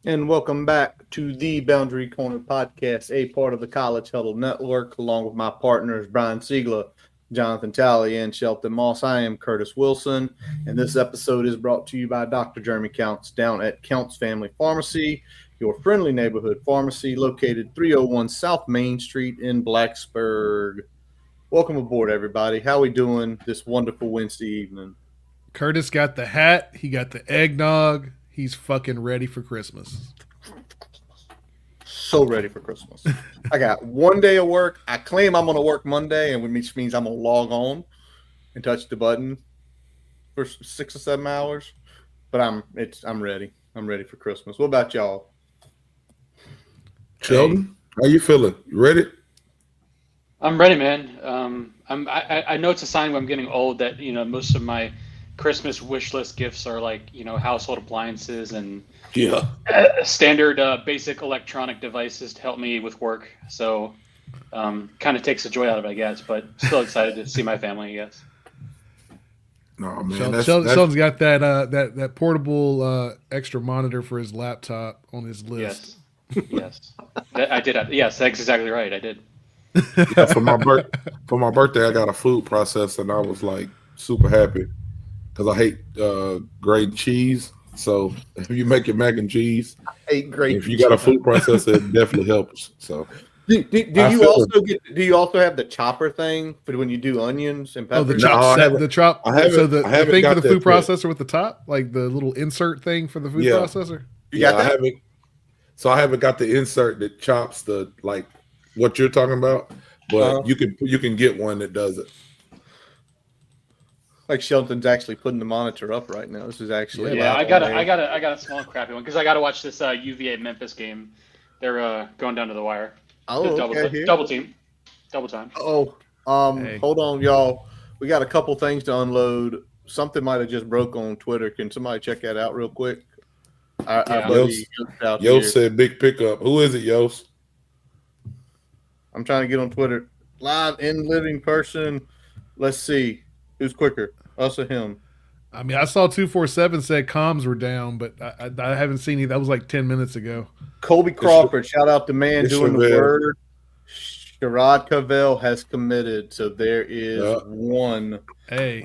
And welcome back to the Boundary Corner Podcast, a part of the College Huddle Network, along with my partners, Brian Siegler, Jonathan Talley, and Shelton Moss. I am Curtis Wilson, and this episode is brought to you by Dr. Jeremy Counts down at Counts Family Pharmacy, your friendly neighborhood pharmacy located 301 South Main Street in Blacksburg. Welcome aboard, everybody. How are we doing this wonderful Wednesday evening? Curtis got the hat. He got the eggnog. He's fucking ready for Christmas. So ready for Christmas. I got one day of work. I claim I'm going to work Monday, and which means I'm going to log on and touch the button for 6 or 7 hours. But I'm ready. I'm ready for Christmas. What about y'all? Sheldon, how you feeling? You ready? I'm ready, man. I know it's a sign when I'm getting old that most of my Christmas wish list gifts are like household appliances and standard basic electronic devices to help me with work. So kind of takes the joy out of it, I guess. But still excited to see my family, I guess. No man, Sheldon's got that portable extra monitor for his laptop on his list. Yes, I did. Yes, that's exactly right. I did. Yeah, for my birthday, I got a food processor, and I was like super happy because I hate grating cheese. So if you make your mac and cheese, if you got a food processor, it definitely helps. So do you also have the chopper thing for when you do onions and peppers? Oh, the chop set, the chop. So the thing for the food processor with the top, like the little insert thing for the food processor. You got that? I haven't got the insert that chops the like what you're talking about, but you can get one that does it. Like Shelton's actually putting the monitor up right now. This is actually I got a small crappy one because I got to watch this UVA Memphis game. They're going down to the wire. Oh, double team, double time. Hold on, y'all. We got a couple things to unload. Something might have just broke on Twitter. Can somebody check that out real quick? Our buddy Yost said big pickup. Who is it, Yost? I'm trying to get on Twitter. Live in living person. Let's see. Who's quicker? Us or him? I mean, I saw 247 said comms were down, but I haven't seen it. That was like 10 minutes ago. Colby Crawford, shout out to man doing the word. Sherrod Cavell has committed, so there is one. Hey,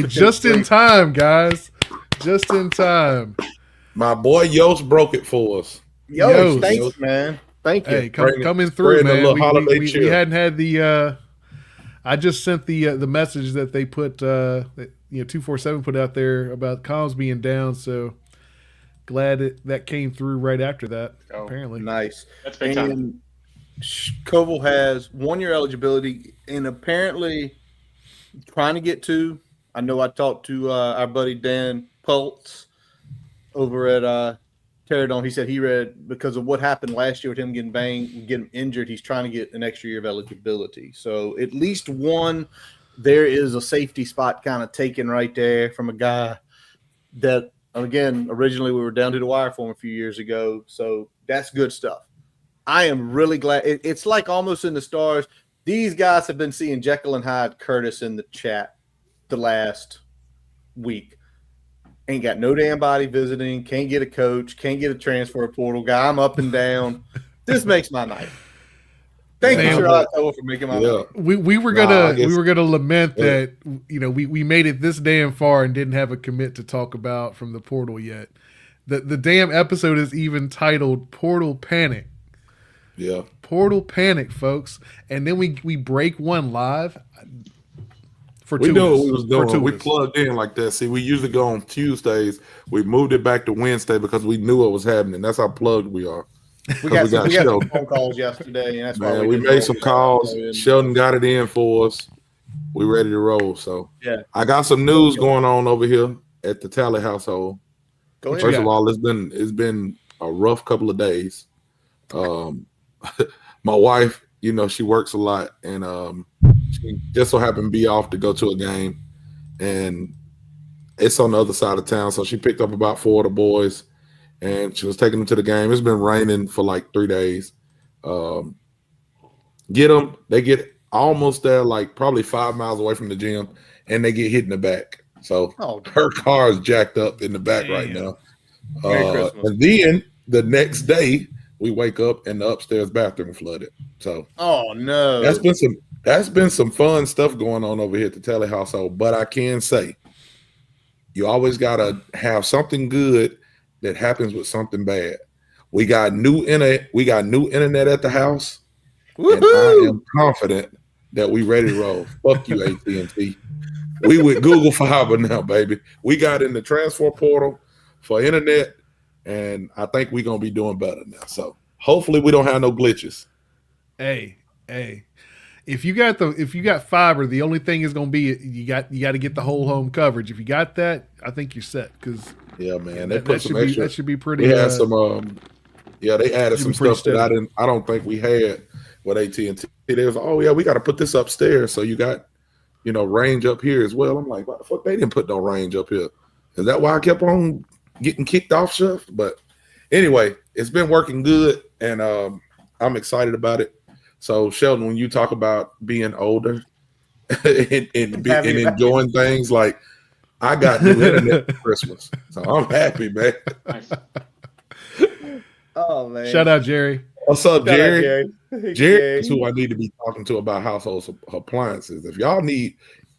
just in time, guys. Just in time. My boy Yost broke it for us. Yost, thanks, man. Thank you. Hey, coming through, man. We hadn't had the. I just sent the message that they put, 247 put out there about comms being down. So glad that came through right after that. Apparently, nice. That's big time. Koval has 1-year eligibility, and apparently trying to get to. I know I talked to our buddy Dan Pultz over at Terradome. He said he read because of what happened last year with him getting banged, getting injured, he's trying to get an extra year of eligibility. So at least one, there is a safety spot kind of taken right there from a guy that, again, originally we were down to the wire for him a few years ago. So that's good stuff. I am really glad. It's like almost in the stars. These guys have been seeing Jekyll and Hyde Curtis in the chat the last week. Ain't got no damn body visiting. Can't get a coach. Can't get a transfer portal guy. I'm up and down. This makes my night. Thank you, Sherrod, for making my night. We were gonna lament that we made it this damn far and didn't have a commit to talk about from the portal yet. The damn episode is even titled Portal Panic. Yeah, Portal Panic, folks. And then we break one live. We knew what we was doing. We plugged in like that. See, we usually go on Tuesdays. We moved it back to Wednesday because we knew what was happening. That's how plugged we are. We got some phone calls yesterday, and that's why we made some calls. Sheldon got it in for us. We ready to roll. So I got some news going on over here at the Talley household. First of all, it's been a rough couple of days. My wife, she works a lot, and she just so happened to be off to go to a game, and it's on the other side of town. So she picked up about 4 of the boys, and she was taking them to the game. It's been raining for like 3 days. Get them. They get almost there, like probably 5 miles away from the gym, and they get hit in the back. So her car is jacked up in the back right now. And then the next day we wake up and the upstairs bathroom flooded. So, oh no, that's been some fun stuff going on over here at the Telly household. But I can say, you always gotta have something good that happens with something bad. We got new internet. We got new internet at the house, and I am confident that we ready to roll. Fuck you, AT&T. We with Google Fiber now, baby. We got in the transfer portal for internet, and I think we're gonna be doing better now. So hopefully we don't have no glitches. Hey. If you got fiber, the only thing is going to be you got to get the whole home coverage. If you got that, I think you're set. Because yeah, man, that should be pretty. We had some. They added some stuff that I don't think we had with AT&T. They was, oh yeah, we got to put this upstairs, so you got range up here as well. I'm like, what the fuck? They didn't put no range up here. Is that why I kept on getting kicked off shift? But anyway, it's been working good, and I'm excited about it. So, Sheldon, when you talk about being older and enjoying things, like I got new internet for Christmas, so I'm happy, man. Nice. Oh man! Shout out Jerry. What's up, Jerry? Jerry is who I need to be talking to about household appliances. If y'all need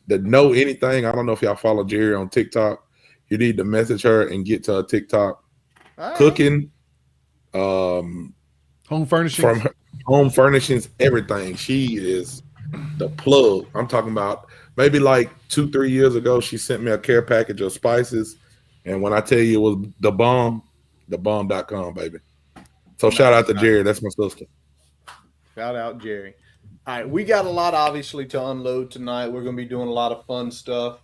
to know anything, I don't know if y'all follow Jerry on TikTok. You need to message her and get to her TikTok. Right. Cooking, home furnishings, from her, home furnishings, everything. She is the plug. I'm talking about maybe like 2-3 years ago, she sent me a care package of spices. And when I tell you it was the bomb.com, baby. So shout out to Jerry. That's my sister. Shout out Jerry. All right, we got a lot obviously to unload tonight. We're going to be doing a lot of fun stuff.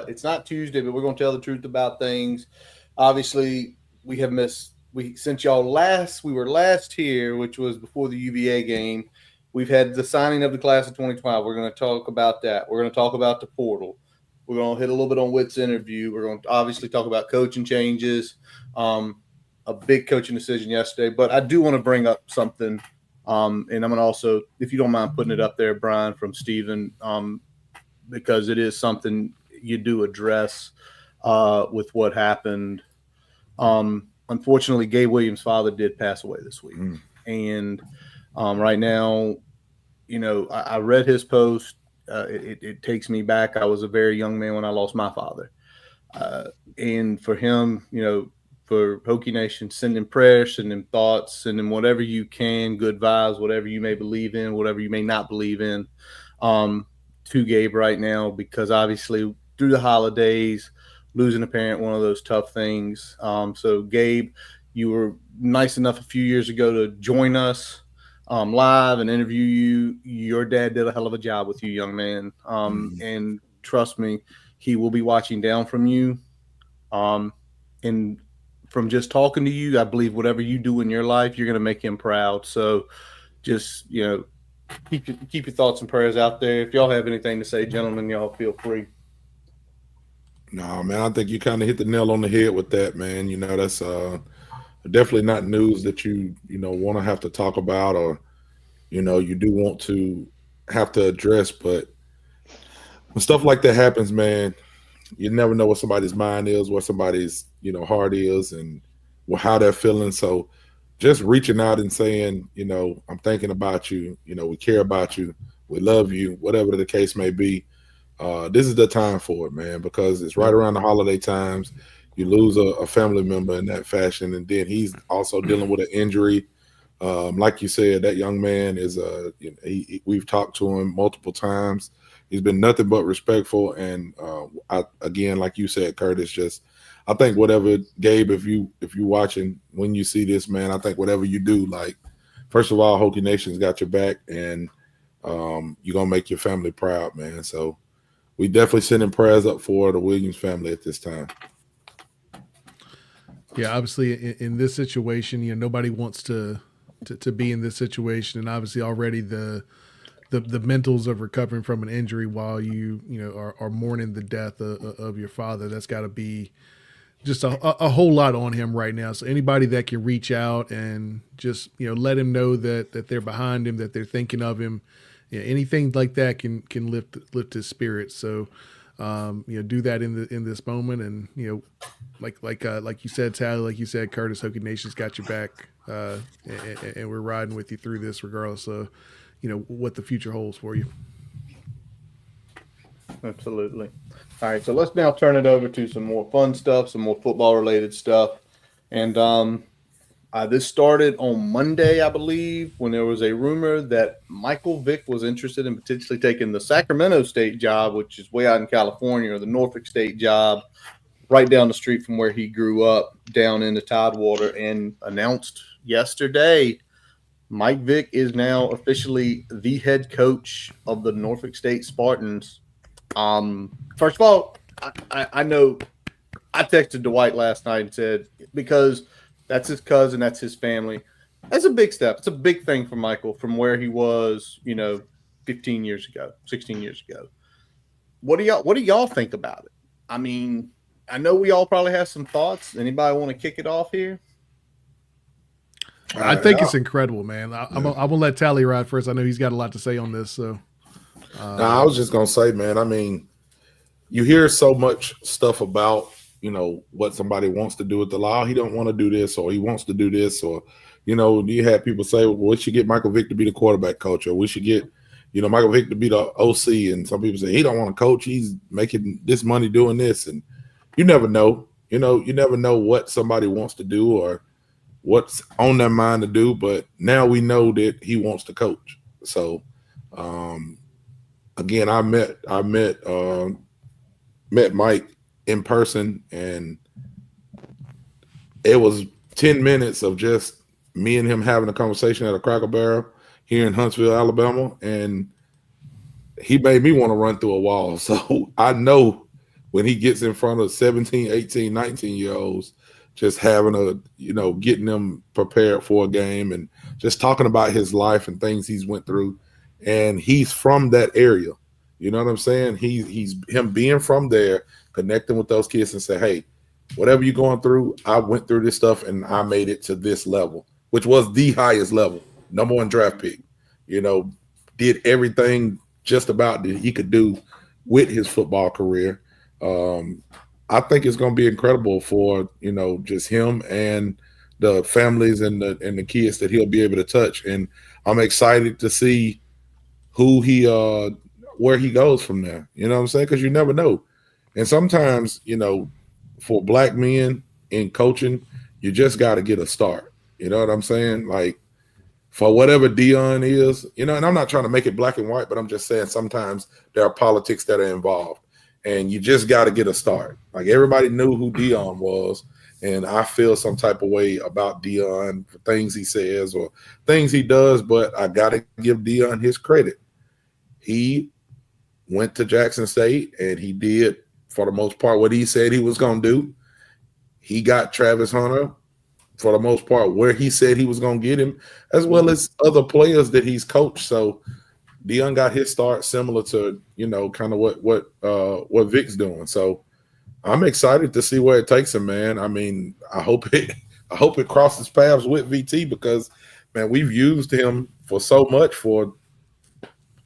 It's not Tuesday, but we're going to tell the truth about things. Obviously, we have missed. Since y'all we were last here, which was before the UVA game. We've had the signing of the class of 2012. We're going to talk about that. We're going to talk about the portal. We're going to hit a little bit on Witt's interview. We're going to obviously talk about coaching changes. A big coaching decision yesterday, but I do want to bring up something. And I'm going to also, if you don't mind putting it up there, Brian, from Steven, because it is something you do address with what happened. Unfortunately, Gabe Williams' father did pass away this week. And right now, I read his post. It takes me back. I was a very young man when I lost my father. And for him, for Hokie Nation, send him prayers, send him thoughts, send him whatever you can, good vibes, whatever you may believe in, whatever you may not believe in, to Gabe right now, because obviously through the holidays, losing a parent, one of those tough things. So Gabe, you were nice enough a few years ago to join us live and interview you. Your dad did a hell of a job with you, young man. And trust me, he will be watching down from you. And from just talking to you, I believe whatever you do in your life, you're going to make him proud. So just, keep your thoughts and prayers out there. If y'all have anything to say, gentlemen, y'all feel free. No, man, I think you kind of hit the nail on the head with that, man. That's definitely not news that you want to have to talk about, or, you do want to have to address. But when stuff like that happens, man, you never know what somebody's mind is, what somebody's, heart is, and how they're feeling. So just reaching out and saying, I'm thinking about you, we care about you, we love you, whatever the case may be. This is the time for it, man, because it's right around the holiday times. You lose a family member in that fashion, and then he's also dealing with an injury. Like you said, that young man is we've talked to him multiple times. He's been nothing but respectful, and again, like you said, Curtis, I think whatever, Gabe, if you watching, when you see this, man, I think whatever you do, like, first of all, Hokie Nation's got your back, and you're gonna make your family proud, man. So we definitely sending prayers up for the Williams family at this time. Yeah, obviously in this situation, nobody wants to be in this situation, and obviously already the mentals of recovering from an injury while you are mourning the death of your father. That's got to be just a whole lot on him right now. So anybody that can reach out and just let him know that they're behind him, that they're thinking of him. Yeah, anything like that can lift his spirits. So do that in this moment. And, like you said, Tally, like you said, Curtis, Hokie Nation's got your back. And we're riding with you through this regardless of, what the future holds for you. Absolutely. All right, so let's now turn it over to some more fun stuff, some more football-related stuff. And this started on Monday, I believe, when there was a rumor that Michael Vick was interested in potentially taking the Sacramento State job, which is way out in California, or the Norfolk State job, right down the street from where he grew up, down in the Tidewater, and announced yesterday Mike Vick is now officially the head coach of the Norfolk State Spartans. First of all, I know I texted Dwight last night and said, because that's his cousin, that's his family. That's a big step. It's a big thing for Michael from where he was, 15 years ago, 16 years ago. What do y'all think about it? I mean, I know we all probably have some thoughts. Anybody want to kick it off here? I think it's incredible, man. I'm gonna let Tally ride first. I know he's got a lot to say on this. So, I was just gonna say, man. I mean, you hear so much stuff about what somebody wants to do with the law. He don't want to do this, or he wants to do this, or you had people say, well, we should get Michael Vick to be the quarterback coach, or we should get Michael Vick to be the OC. And some people say he don't want to coach. He's making this money doing this, and you never know. You never know what somebody wants to do or what's on their mind to do. But now we know that he wants to coach. So, again, I met Mike in person, and it was 10 minutes of just me and him having a conversation at a Cracker Barrel here in Huntsville, Alabama, and he made me want to run through a wall. So I know when he gets in front of 17, 18, 19-year-olds, just having getting them prepared for a game and just talking about his life and things he's went through. And he's from that area. You know what I'm saying? He's him being from there, connecting with those kids and say, hey, whatever you're going through, I went through this stuff and I made it to this level, which was the highest level, number 1 draft pick, did everything just about that he could do with his football career. I think it's going to be incredible for, just him and the families and the kids that he'll be able to touch. And I'm excited to see where he goes from there. You know what I'm saying? Because you never know. And sometimes, for black men in coaching, you just got to get a start. You know what I'm saying? Like, for whatever Dion is, and I'm not trying to make it black and white, but I'm just saying sometimes there are politics that are involved, and you just got to get a start. Like, everybody knew who Dion was, and I feel some type of way about Dion for things he says or things he does, but I got to give Dion his credit. He went to Jackson State, and he did, for the most part, what he said he was going to do. He got Travis Hunter, for the most part, where he said he was going to get him, as well as other players that he's coached. So Dion got his start similar to, kind of what Vick's doing. So I'm excited to see where it takes him, man. I mean, I hope it crosses paths with VT because, man, we've used him for so much for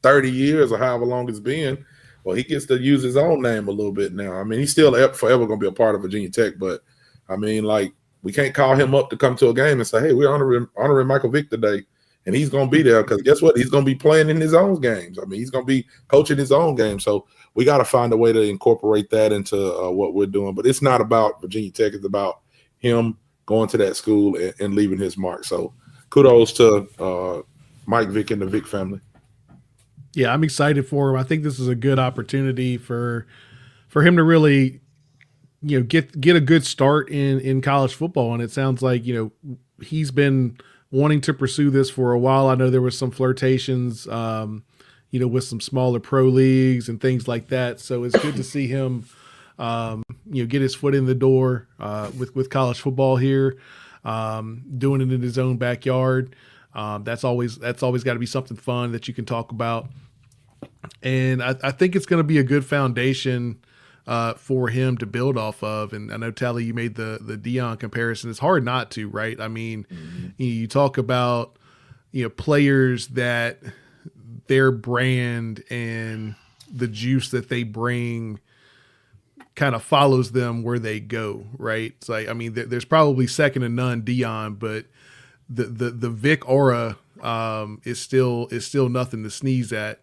30 years or however long it's been. Well, he gets to use his own name a little bit now. I mean, he's still forever going to be a part of Virginia Tech, but I mean, like, we can't call him up to come to a game and say, hey, we're honoring Michael Vick today, and he's going to be there because guess what? He's going to be playing in his own games. I mean, he's going to be coaching his own game. So we got to find a way to incorporate that into what we're doing. But it's not about Virginia Tech. It's about him going to that school and leaving his mark. So kudos to Mike Vick and the Vick family. Yeah, I'm excited for him. I think this is a good opportunity for him to really, get a good start in college football. And it sounds like, he's been wanting to pursue this for a while. I know there was some flirtations, with some smaller pro leagues and things like that. So it's good to see him, get his foot in the door with college football here, doing it in his own backyard. That's always got to be something fun that you can talk about. And I think it's going to be a good foundation for him to build off of. And I know, Tally, you made the Dion comparison. It's hard not to, right? I mean, you talk about, players that their brand and the juice that they bring kind of follows them where they go, right? It's like, I mean, there's probably second to none Dion, but the Vick aura is still nothing to sneeze at,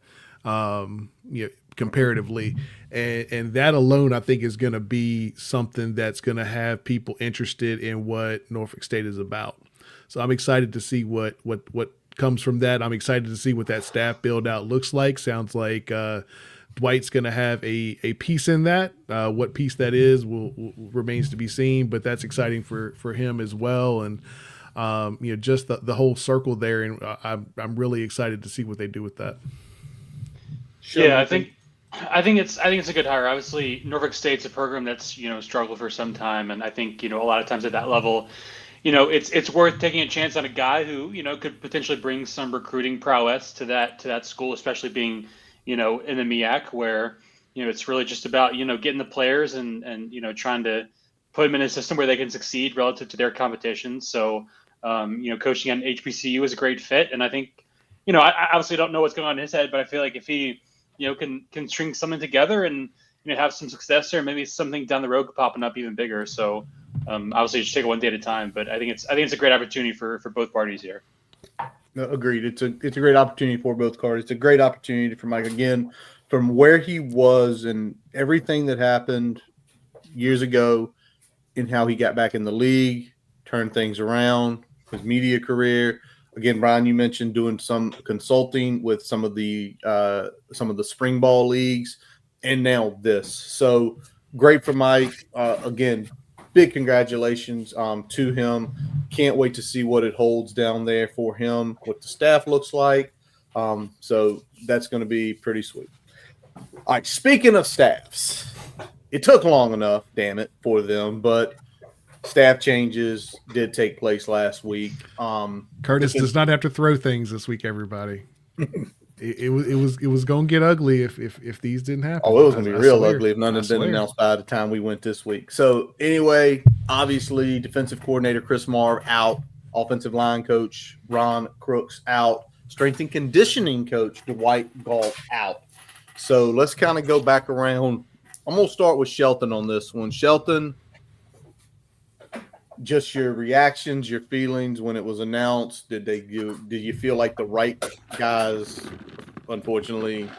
comparatively, and that alone I think is going to be something that's going to have people interested in what Norfolk State is about. So I'm excited to see what comes from that. I'm excited to see what that staff build out looks like. Sounds like Dwight's going to have a piece in that. What piece that is will remains to be seen, but that's exciting for him as well. And just the whole circle there, and I'm really excited to see what they do with that. Yeah, I think it's a good hire. Obviously, Norfolk State's a program that's struggled for some time, and I think a lot of times at that level, it's worth taking a chance on a guy who could potentially bring some recruiting prowess to that school, especially being in the MEAC, where it's really just about getting the players and trying to put them in a system where they can succeed relative to their competition. So coaching on HBCU is a great fit, and I think I obviously don't know what's going on in his head, but I feel like if he can string something together and have some success there, maybe something down the road popping up even bigger. So obviously just take it one day at a time, but I think it's a great opportunity for both parties here. No, agreed. It's a great opportunity for both parties. It's a great opportunity for Mike, again, from where he was and everything that happened years ago and how he got back in the league, turned things around, his media career. Again, Brian, you mentioned doing some consulting with some of the spring ball leagues, and now this. So great for Mike. Again, big congratulations to him. Can't wait to see what it holds down there for him, what the staff looks like. So that's going to be pretty sweet. All right, speaking of staffs, it took long enough, damn it, for them, but staff changes did take place last week. Curtis does not have to throw things this week, everybody. It was going to get ugly if these didn't happen. Oh, it was going to be real ugly if none had been announced by the time we went this week. So anyway, obviously defensive coordinator Chris Marve out, offensive line coach Ron Crook's out, strength and conditioning coach Dwight Galt out. So let's kind of go back around. I'm going to start with Shelton on this one. Shelton, just your reactions, your feelings when it was announced. Did you feel like the right guys, unfortunately,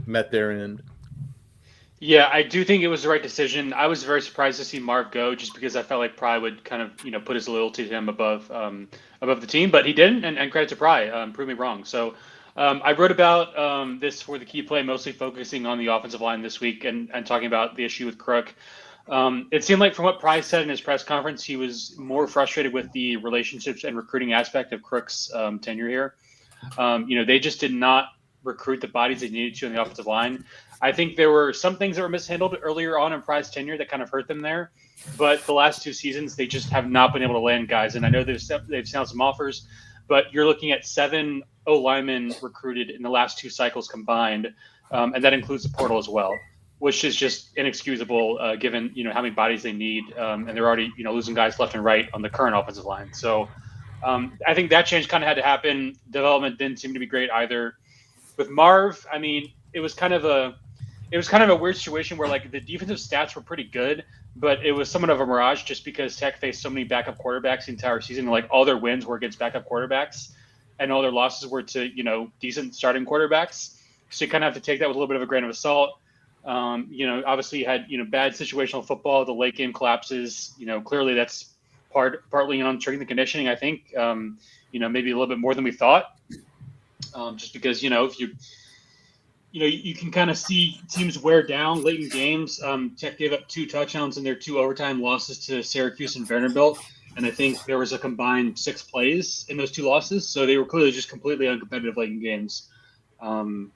met their end? Yeah, I do think it was the right decision. I was very surprised to see Marv go, just because I felt like Pry would kind of put his loyalty to him above the team, but he didn't, and credit to Pry, prove me wrong. So I wrote about this for the key play, mostly focusing on the offensive line this week and talking about the issue with Crook. It seemed like from what Pry said in his press conference, he was more frustrated with the relationships and recruiting aspect of Crook's tenure here. They just did not recruit the bodies they needed to on the offensive line. I think there were some things that were mishandled earlier on in Pry's tenure that kind of hurt them there. But the last two seasons, they just have not been able to land guys. And I know they've sounded some offers, but you're looking at 7 O-linemen recruited in the last 2 cycles combined, and that includes the portal as well, which is just inexcusable given how many bodies they need, and they're already losing guys left and right on the current offensive line. So I think that change kind of had to happen. Development didn't seem to be great either. With Marv, I mean, it was kind of a weird situation where like the defensive stats were pretty good, but it was somewhat of a mirage just because Tech faced so many backup quarterbacks the entire season. Like all their wins were against backup quarterbacks, and all their losses were to decent starting quarterbacks. So you kind of have to take that with a little bit of a grain of salt. Obviously you had bad situational football. The late game collapses. Clearly that's partly on strength and conditioning. I think maybe a little bit more than we thought. Just because if you can kind of see teams wear down late in games. Tech gave up 2 touchdowns in their 2 overtime losses to Syracuse and Vanderbilt, and I think there was a combined 6 plays in those 2 losses. So they were clearly just completely uncompetitive late in games.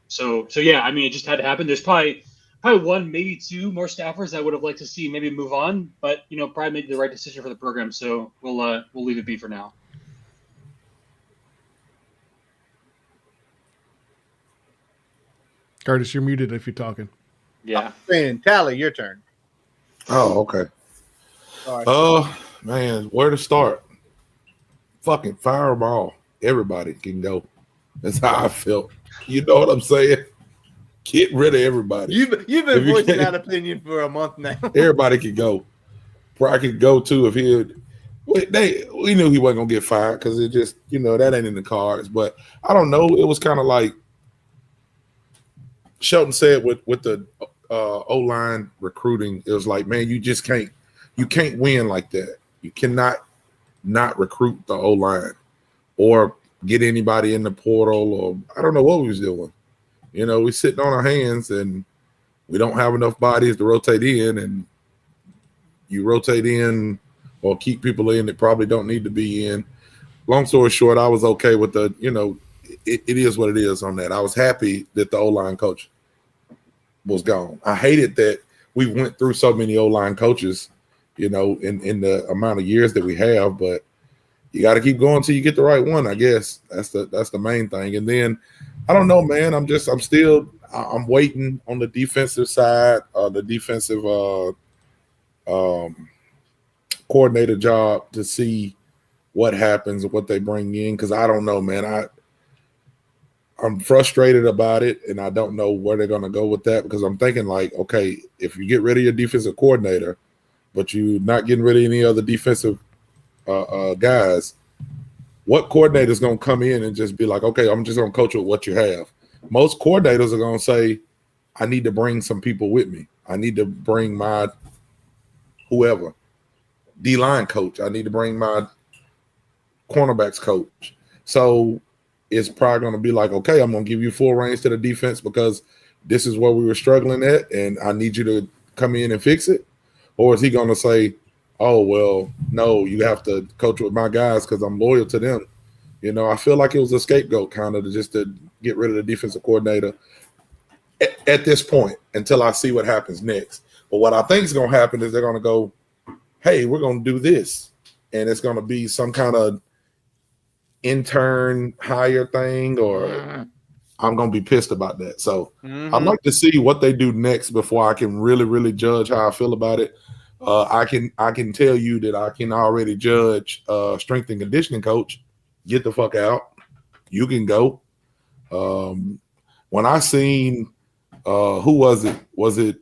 So yeah, I mean, it just had to happen. There's probably 1, maybe 2 more staffers I would have liked to see maybe move on, but probably made the right decision for the program. So we'll leave it be for now. Curtis, you're muted if you're talking. Yeah. Tally, your turn. Oh, okay. Oh, man, where to start? Fucking fireball. Everybody can go. That's how I felt. You know what I'm saying? Get rid of everybody. You've been voicing that opinion for a month now. Everybody could go. Pry could go too if he had. We knew he wasn't gonna get fired because it just that ain't in the cards. But I don't know. It was kind of like Shelton said with the O-line recruiting. It was like, man, you can't win like that. You cannot not recruit the O-line or get anybody in the portal, or I don't know what we was doing. We're sitting on our hands and we don't have enough bodies to rotate in, and you rotate in or keep people in that probably don't need to be in. Long story short, I was okay with the, it is what it is on that. I was happy that the O-line coach was gone. I hated that we went through so many O-line coaches, in the amount of years that we have, but you got to keep going till you get the right one, I guess. That's the main thing. And then I don't know, man. I'm waiting on the defensive side, the defensive coordinator job to see what happens and what they bring in. Cause I don't know, man. I'm frustrated about it, and I don't know where they're going to go with that because I'm thinking like, okay, if you get rid of your defensive coordinator, but you're not getting rid of any other defensive guys, what coordinator is going to come in and just be like, okay, I'm just going to coach with what you have? Most coordinators are going to say, I need to bring some people with me. I need to bring my whoever, D-line coach. I need to bring my cornerbacks coach. So it's probably going to be like, okay, I'm going to give you full range to the defense because this is where we were struggling at, and I need you to come in and fix it. Or is he going to say, oh, well, no, you have to coach with my guys because I'm loyal to them. I feel like it was a scapegoat kind of to get rid of the defensive coordinator at this point until I see what happens next. But what I think is going to happen is they're going to go, hey, we're going to do this. And it's going to be some kind of intern hire thing, or I'm going to be pissed about that. So I'd like to see what they do next before I can really, really judge how I feel about it. I can tell you that I can already judge strength and conditioning coach. Get the fuck out. You can go. When I seen who was it? Was it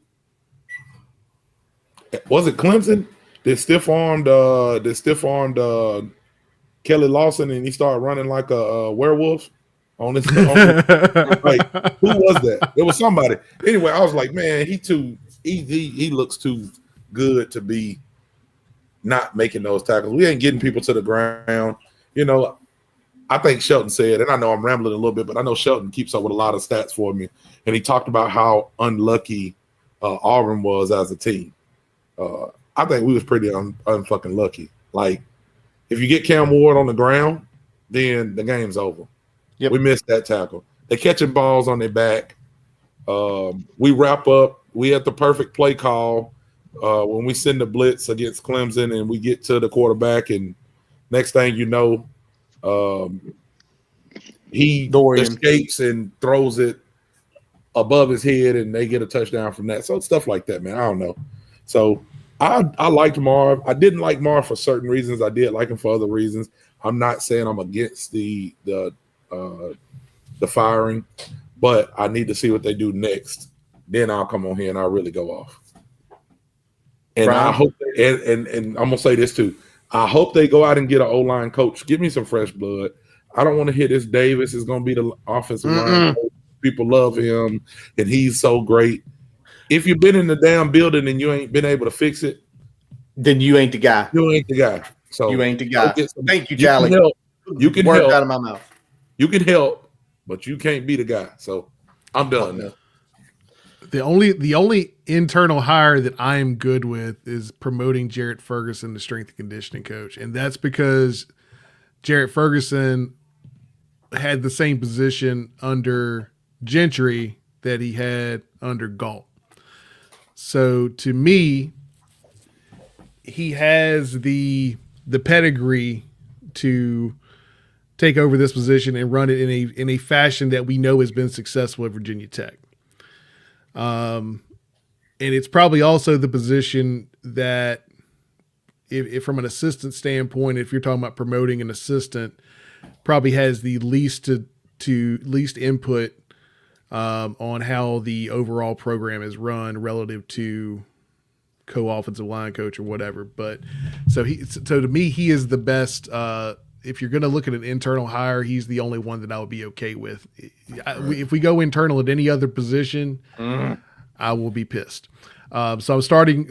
Clemson? They stiff armed Kelly Lawson, and he started running like a werewolf on this. Like, who was that? It was somebody. Anyway, I was like, man, he looks too good to be not making those tackles. We ain't getting people to the ground. I think Shelton said, and I know I'm rambling a little bit, but I know Shelton keeps up with a lot of stats for me. And he talked about how unlucky Auburn was as a team. I think we was pretty unfucking lucky. Like, if you get Cam Ward on the ground, then the game's over. Yep. We missed that tackle. They're catching balls on their back. We wrap up. We had the perfect play call when we send the blitz against Clemson and we get to the quarterback, and next thing you know, he escapes and throws it above his head, and they get a touchdown from that. So stuff like that, man. I don't know. So I liked Marve. I didn't like Marve for certain reasons. I did like him for other reasons. I'm not saying I'm against the firing, but I need to see what they do next. Then I'll come on here and I'll really go off. And I hope, and I'm gonna say this too. I hope they go out and get an O-line coach. Give me some fresh blood. I don't want to hear this Davis is gonna be the offensive line coach. People love him, and he's so great. If you've been in the damn building and you ain't been able to fix it, then you ain't the guy. You ain't the guy. So you ain't the guy. Thank you, Jolly. You can help. Out of my mouth. You can help, but you can't be the guy. So I'm done now. The only internal hire that I am good with is promoting Jarrett Ferguson to strength and conditioning coach, and that's because Jarrett Ferguson had the same position under Gentry that he had under Galt. So to me, he has the pedigree to take over this position and run it in a fashion that we know has been successful at Virginia Tech. And it's probably also the position that, if from an assistant standpoint, if you're talking about promoting an assistant, probably has the least least input on how the overall program is run relative to co-offensive line coach or whatever. But so to me, he is the best. If you're going to look at an internal hire, he's the only one that I would be okay with. If we go internal at any other position, I will be pissed. So I'm starting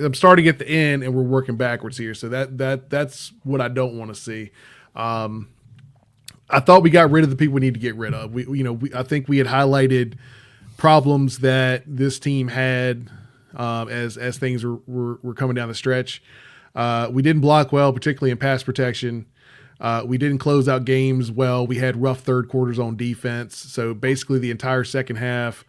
at the end, and we're working backwards here. So that's what I don't want to see. I thought we got rid of the people we need to get rid of. I think we had highlighted problems that this team had as things were coming down the stretch. We didn't block well, particularly in pass protection. We didn't close out games well. We had rough third quarters on defense. So basically the entire second half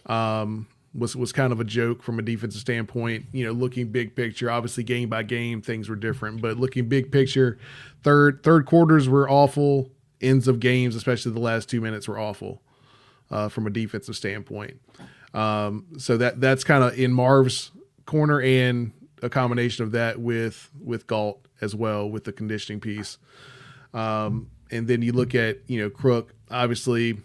was kind of a joke from a defensive standpoint. Looking big picture, obviously game by game things were different, but looking big picture, third quarters were awful. Ends of games, especially the last 2 minutes, were awful from a defensive standpoint. So that's kind of in Marve's corner, and a combination of that with Galt as well, with the conditioning piece. And then you look at, Crook, obviously,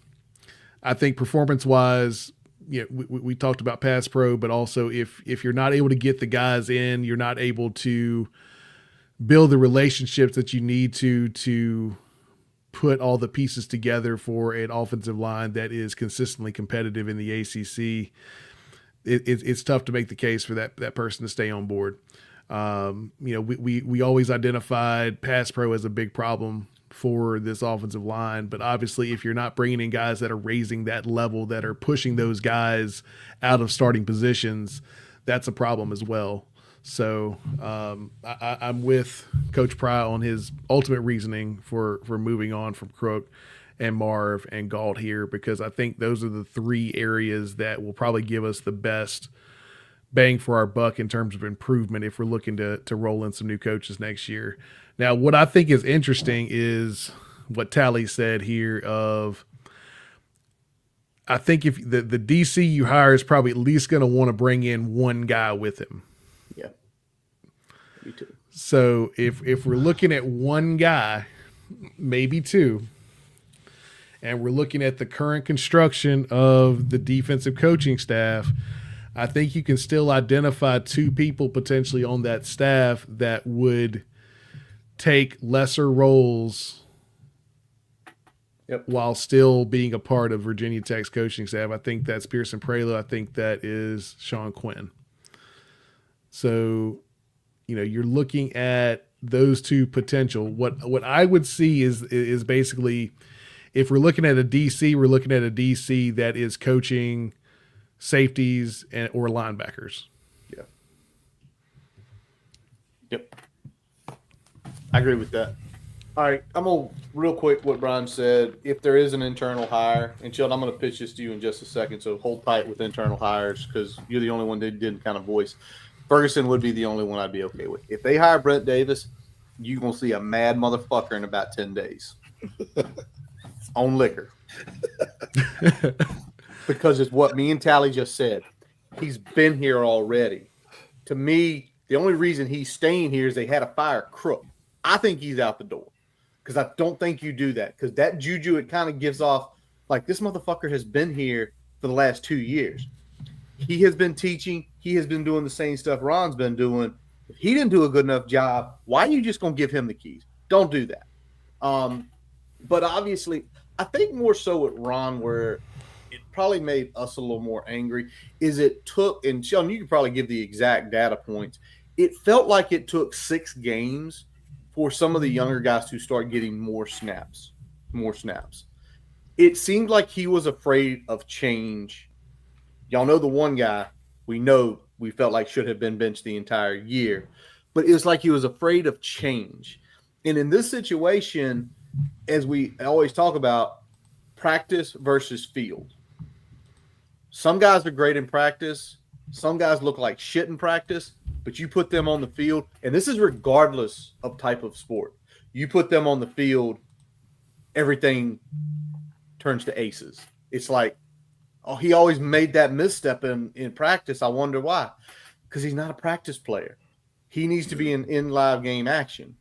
I think performance-wise, we talked about pass pro, but also if you're not able to get the guys in, you're not able to build the relationships that you need to put all the pieces together for an offensive line that is consistently competitive in the ACC. It's tough to make the case for that person to stay on board. We always identified pass pro as a big problem for this offensive line, but obviously if you're not bringing in guys that are raising that level, that are pushing those guys out of starting positions, that's a problem as well. So I'm with Coach Pry on his ultimate reasoning for moving on from Crook and Marve and Galt here, because I think those are the three areas that will probably give us the best bang for our buck in terms of improvement if we're looking to roll in some new coaches next year. Now, what I think is interesting is what Tally said here of, I think if the DC you hire is probably at least going to want to bring in one guy with him. Yeah. Me too. So if we're looking at one guy, maybe two, and we're looking at the current construction of the defensive coaching staff, I think you can still identify two people potentially on that staff that would take lesser roles while still being a part of Virginia Tech's coaching staff. I think that's Pearson Prelo. I think that is Sean Quinn. So, you're looking at those two potential. What I would see is basically, if we're looking at a DC, we're looking at a DC that is coaching safeties or linebackers. Yeah. Yep. I agree with that. All right, I'm going to real quick what Brian said. If there is an internal hire, and Sheldon, I'm going to pitch this to you in just a second, so hold tight with internal hires because you're the only one that didn't kind of voice. Ferguson would be the only one I'd be okay with. If they hire Brent Davis, you're going to see a mad motherfucker in about 10 days on liquor. Because it's what me and Tally just said. He's been here already. To me, the only reason he's staying here is they had to fire Crook. I think he's out the door because I don't think you do that, because that juju, it kind of gives off like this motherfucker has been here for the last 2 years. He has been teaching. He has been doing the same stuff Ron's been doing. If he didn't do a good enough job, why are you just going to give him the keys? Don't do that. But obviously, I think more so with Ron, where it probably made us a little more angry, is it took, and Sheldon, you could probably give the exact data points. It felt like it took 6 games for some of the younger guys to start getting more snaps. It seemed like he was afraid of change. Y'all know the one guy we felt like should have been benched the entire year, but it was like he was afraid of change. And in this situation, as we always talk about, practice versus field. Some guys are great in practice. Some guys look like shit in practice, but you put them on the field, and this is regardless of type of sport. You put them on the field, everything turns to aces. It's like, oh, he always made that misstep in practice. I wonder why. Because he's not a practice player. He needs to be in live game action.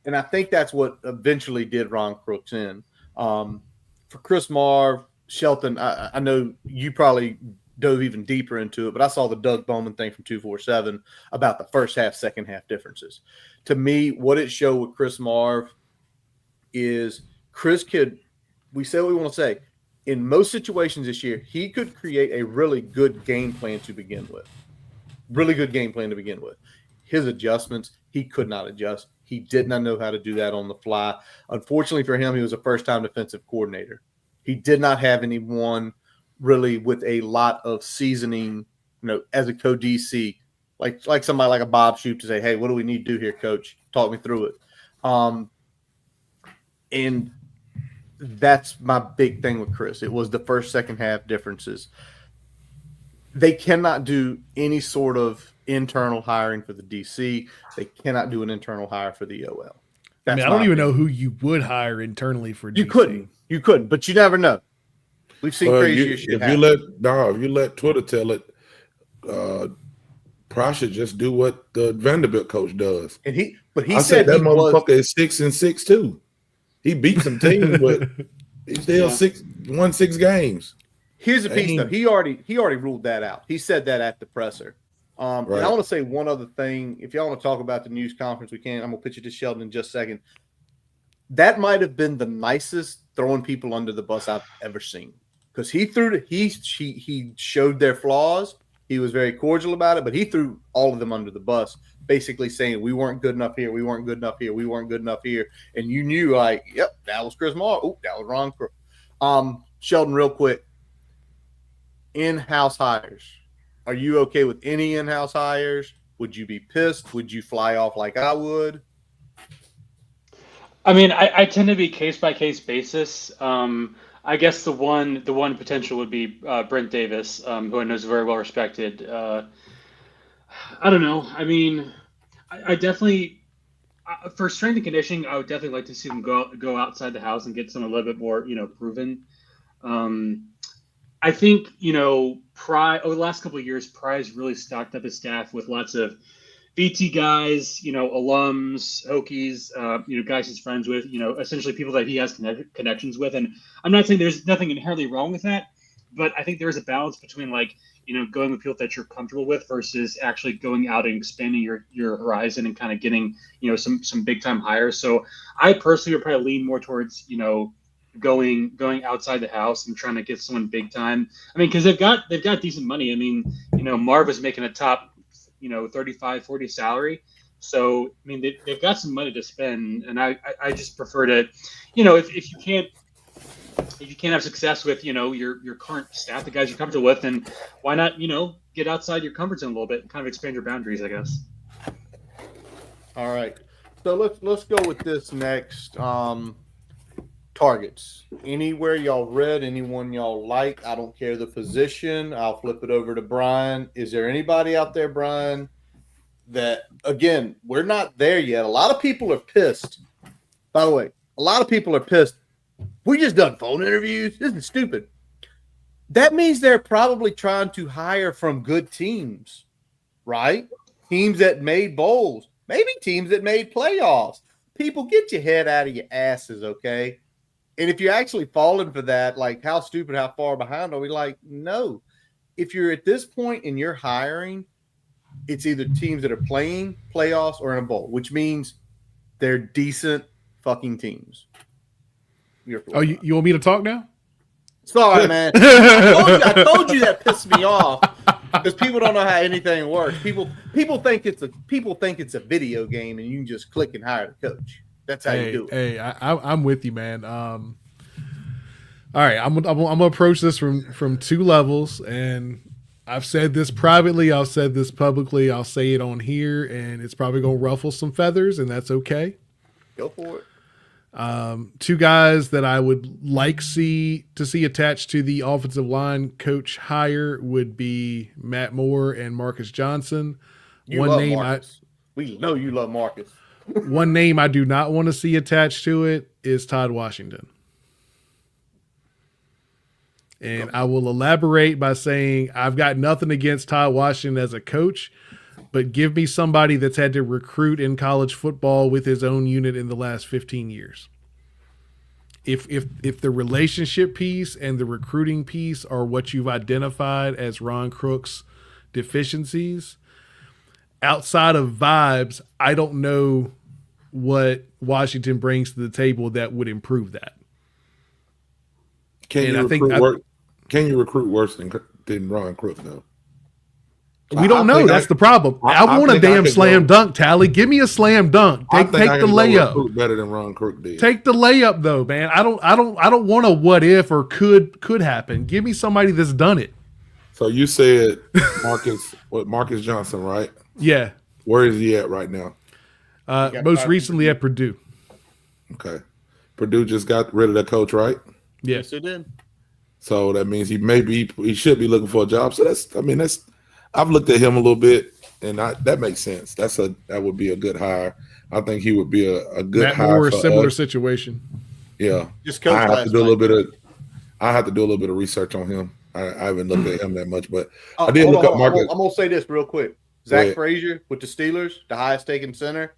And I think that's what eventually did Ron Crooks in. For Chris Marve, Shelton, I know you probably dove even deeper into it, but I saw the Doug Bowman thing from 247 about the first half, second half differences. To me, what it showed with Chris Marve is Chris could, we say what we want to say, in most situations this year, he could create a really good game plan to begin with. Really good game plan to begin with. His adjustments, he could not adjust. He did not know how to do that on the fly. Unfortunately for him, he was a first-time defensive coordinator. He did not have anyone really with a lot of seasoning, as a co-DC, like somebody like a Bob Shoop to say, hey, what do we need to do here, coach? Talk me through it. And that's my big thing with Chris. It was the first, second half differences. They cannot do any sort of internal hiring for the DC. They cannot do an internal hire for the OL. I don't even know who you would hire internally for DC. You couldn't, but you never know. We've seen crazy shit happen. If you let Twitter tell it, Pry should just do what the Vanderbilt coach does. And he said said that motherfucker is 6-6 too. He beat some teams, but he's still won 6 games. Here's the piece, though. He already ruled that out. He said that at the presser. Right. And I want to say one other thing. If y'all want to talk about the news conference, we can. I'm gonna pitch it to Sheldon in just a second. That might have been the nicest throwing people under the bus I've ever seen, because he showed their flaws. He was very cordial about it, but he threw all of them under the bus, basically saying we weren't good enough here, we weren't good enough here, we weren't good enough here, and you knew, like, yep, that was Chris Marve. Oh, that was Ron Crook. Sheldon, real quick, in-house hires. Are you okay with any in-house hires? Would you be pissed? Would you fly off like I would? I mean, I tend to be case-by-case basis. I guess the one potential would be Brent Davis, who I know is very well respected. I don't know. I mean, I definitely for strength and conditioning, I would definitely like to see them go outside the house and get some a little bit more, proven. I think Pry over the last couple of years, Pry's really stocked up his staff with lots of VT guys, alums, Hokies, guys he's friends with, essentially people that he has connections with. And I'm not saying there's nothing inherently wrong with that, but I think there is a balance between going with people that you're comfortable with versus actually going out and expanding your horizon and kind of getting, some big time hires. So I personally would probably lean more towards, going outside the house and trying to get someone big time. I mean, because they've got decent money. I mean, Marve is making a top 35-40 salary, so I mean they've got some money to spend, and I just prefer to, if you can't have success with your current staff, the guys you're comfortable with, then why not get outside your comfort zone a little bit and kind of expand your boundaries, I guess. All right, so let's go with this next. Targets. Anywhere y'all read, anyone y'all like, I don't care the position. I'll flip it over to Brian. Is there anybody out there, Brian, that, again, we're not there yet. A lot of people are pissed. By the way, a lot of people are pissed. We just done phone interviews. This is stupid. That means they're probably trying to hire from good teams, right? Teams that made bowls, maybe teams that made playoffs. People, get your head out of your asses, okay? And if you're actually falling for that, like how stupid, how far behind are we? Like, no. If you're at this point and you're hiring, it's either teams that are playing playoffs or in a bowl, which means they're decent fucking teams. You want me to talk now? Sorry, man. I told you that pissed me off because people don't know how anything works. People think it's a video game and you can just click and hire the coach. That's how you do it. Hey, I'm with you, man. All right, I'm gonna approach this from two levels, and I've said this privately, I'll said this publicly, I'll say it on here, and it's probably gonna ruffle some feathers, and that's okay. Go for it. Two guys that I would like to see attached to the offensive line coach hire would be Matt Moore and Marcus Johnson. We know you love Marcus. One name I do not want to see attached to it is Todd Washington. And I will elaborate by saying I've got nothing against Todd Washington as a coach, but give me somebody that's had to recruit in college football with his own unit in the last 15 years. if the relationship piece and the recruiting piece are what you've identified as Ron Crook's deficiencies, outside of vibes, I don't know what Washington brings to the table that would improve that. Can you recruit worse than Ron Crook though? We don't know. That's the problem. I want a damn slam dunk, Tally. Give me a slam dunk. Take the layup. Better than Ron Crook did. Take the layup though, man. I don't want a what if or could happen. Give me somebody that's done it. So you said Marcus Johnson, right? Yeah. Where is he at right now? Most recently at Purdue. Okay. Purdue just got rid of their coach, right? Yes, it did. So that means he should be looking for a job. So I've looked at him a little bit, and that makes sense. That would be a good hire. I think he would be a good hire for a similar us. Situation. Yeah, I have to do a little bit of research on him. I haven't looked at him that much, but I did look up Marcus. I'm gonna say this real quick. Zach Frazier with the Steelers, the highest taken center,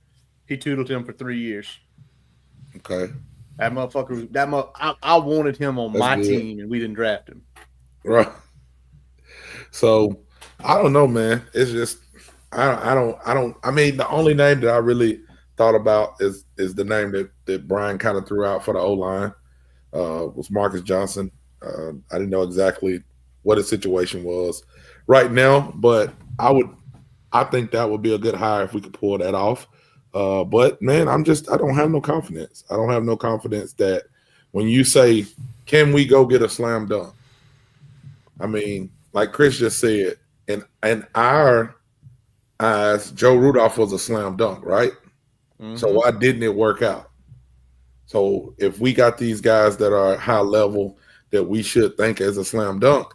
he tutored him for 3 years. Okay, that motherfucker. I wanted him on my team, and we didn't draft him. Right. So. I don't know, man. It's just I don't. I mean, the only name that I really thought about is the name that Brian kind of threw out for the O-line was Marcus Johnson. I didn't know exactly what his situation was right now, but I think that would be a good hire if we could pull that off. But man, I don't have no confidence. I don't have no confidence that when you say, "Can we go get a slam dunk?" I mean, like Chris just said. In our eyes, Joe Rudolph was a slam dunk, right? Mm-hmm. So why didn't it work out? So if we got these guys that are high level that we should think as a slam dunk,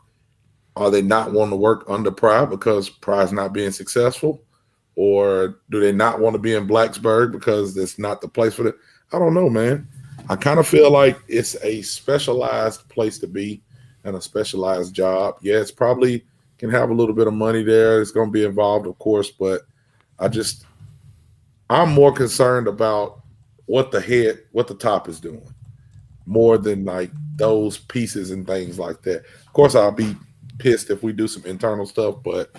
are they not wanting to work under Pry because Pry's not being successful? Or do they not want to be in Blacksburg because it's not the place for it? I don't know, man. I kind of feel like it's a specialized place to be and a specialized job. Yeah, it's probably – can have a little bit of money there. It's going to be involved, of course, but I'm more concerned about what the top is doing more than like those pieces and things like that. Of course, I'll be pissed if we do some internal stuff, but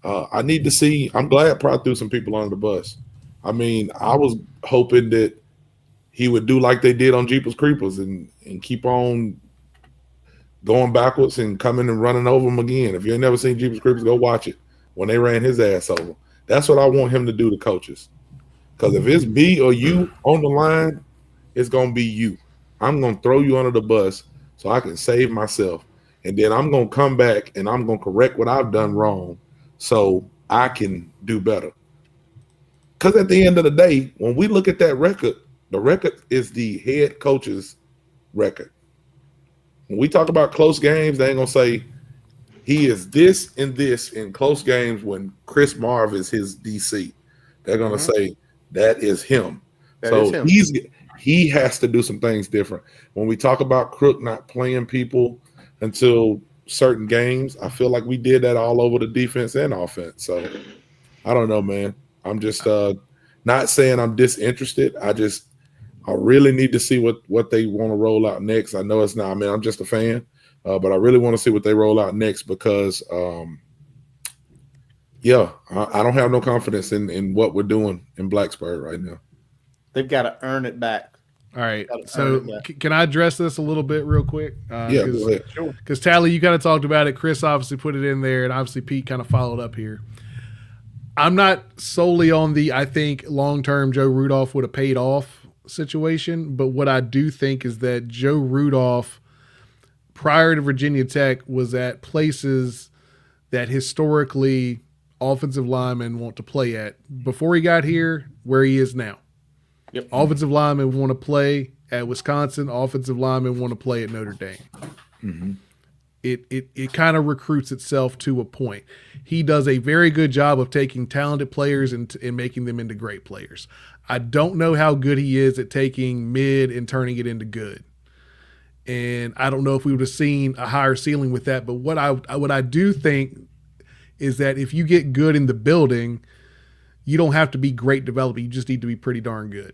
I need to see. I'm glad Pry threw some people under the bus. I mean, I was hoping that he would do like they did on Jeepers Creepers and keep on going backwards and coming and running over him again. If you ain't never seen Jeepers Creepers, go watch it when they ran his ass over. That's what I want him to do to coaches. Because if it's me or you on the line, it's going to be you. I'm going to throw you under the bus so I can save myself. And then I'm going to come back and I'm going to correct what I've done wrong so I can do better. Because at the end of the day, when we look at that record, the record is the head coach's record. When we talk about close games, they ain't going to say he is this and this in close games when Chris Marve is his DC. They're going to say that is him. He has to do some things different. When we talk about Crook not playing people until certain games, I feel like we did that all over the defense and offense. So I don't know, man. I'm just not saying I'm disinterested. I really need to see what they want to roll out next. I know it's not. I mean, I'm just a fan, but I really want to see what they roll out next because, I don't have no confidence in what we're doing in Blacksburg right now. They've got to earn it back. All right. So can I address this a little bit real quick? Go ahead. Sure. Because Tally, you kind of talked about it. Chris obviously put it in there, and obviously Pete kind of followed up here. I'm not solely on I think long-term Joe Rudolph would have paid off situation, but what I do think is that Joe Rudolph, prior to Virginia Tech, was at places that historically offensive linemen want to play at. Before he got here, where he is now. Yep. Offensive linemen want to play at Wisconsin. Offensive linemen want to play at Notre Dame. Mm-hmm. It kind of recruits itself to a point. He does a very good job of taking talented players and making them into great players. I don't know how good he is at taking mid and turning it into good. And I don't know if we would have seen a higher ceiling with that. But what I do think is that if you get good in the building, you don't have to be great developing. You just need to be pretty darn good.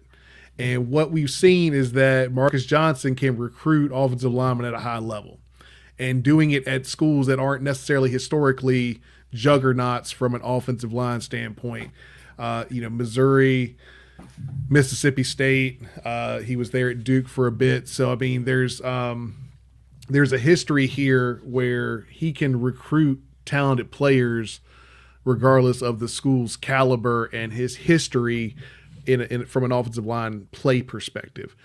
And what we've seen is that Marcus Johnson can recruit offensive linemen at a high level, and doing it at schools that aren't necessarily historically juggernauts from an offensive line standpoint. Missouri, Mississippi State. He was there at Duke for a bit. So, I mean, there's a history here where he can recruit talented players regardless of the school's caliber and his history from an offensive line play perspective.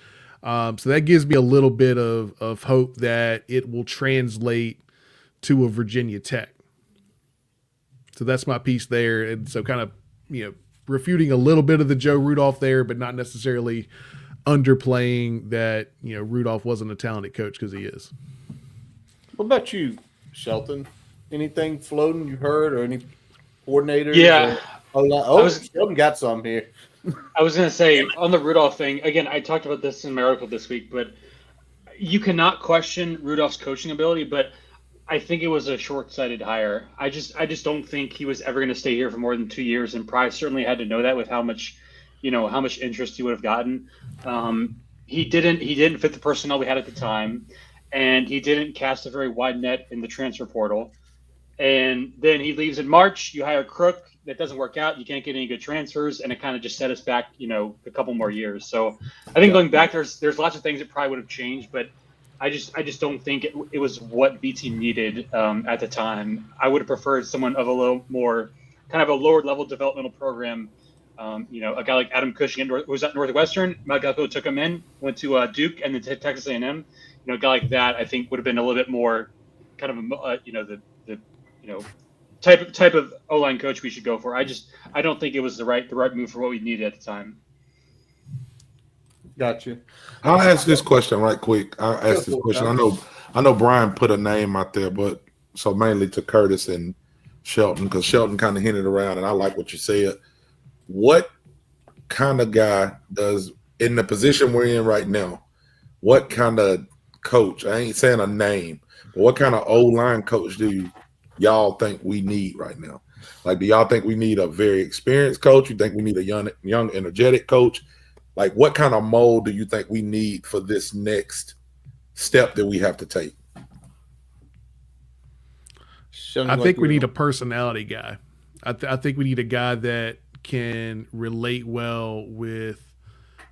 So that gives me a little bit of hope that it will translate to a Virginia Tech. So that's my piece there. And so kind of, refuting a little bit of the Joe Rudolph there, but not necessarily underplaying that, Rudolph wasn't a talented coach, because he is. What about you, Shelton? Anything floating you heard, or any coordinators? Yeah. Shelton got some here. I was going to say, on the Rudolph thing, again, I talked about this in my article this week, but you cannot question Rudolph's coaching ability, but I think it was a short-sighted hire. I just don't think he was ever going to stay here for more than 2 years, and Pry certainly had to know that with how much interest he would have gotten. He didn't fit the personnel we had at the time, and he didn't cast a very wide net in the transfer portal. And then he leaves in March. You hire Crook. That doesn't work out. You can't get any good transfers, and it kind of just set us back, a couple more years. So I think going back, there's lots of things that probably would have changed, but I just don't think it was what BT needed at the time. I would have preferred someone of a little more kind of a lower level developmental program. A guy like Adam Cushing who was at Northwestern. Mike Galko took him in, went to Duke and then to Texas A&M. A guy like that I think would have been a little bit more kind of the type of O-line coach we should go for. I don't think it was the right move for what we needed at the time. Gotcha. I'll ask this question right quick. I know Brian put a name out there, but so mainly to Curtis and Shelton, because Shelton kind of hinted around, and I like what you said. What kind of guy does, in the position we're in right now, what kind of coach, I ain't saying a name, but what kind of O-line coach do y'all think we need right now? Like, do y'all think we need a very experienced coach? You think we need a young energetic coach? Like, what kind of mold do you think we need for this next step that we have to take? I think we need a personality guy. I think we need a guy that can relate well with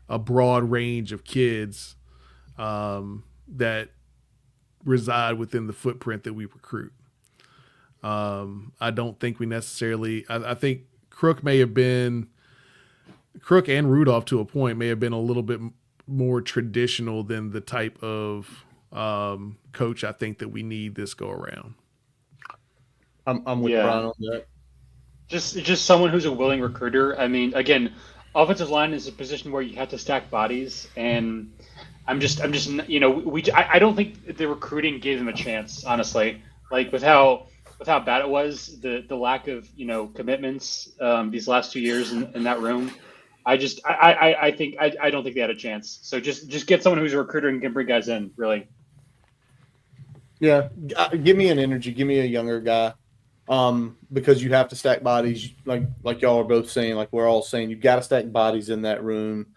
a broad range of kids that reside within the footprint that we recruit. I don't think we necessarily – I think Crook and Rudolph, to a point, may have been a little bit more traditional than the type of coach I think that we need this go around. I'm with Brian on that. Just someone who's a willing recruiter. I mean, again, offensive line is a position where you have to stack bodies, and I don't think the recruiting gave them a chance, honestly. Like with how bad it was, the lack of commitments these last 2 years in that room. I don't think they had a chance. So just get someone who's a recruiter and can bring guys in, really. Yeah, give me an energy, give me a younger guy, because you have to stack bodies, like y'all are both saying, like we're all saying, you've got to stack bodies in that room,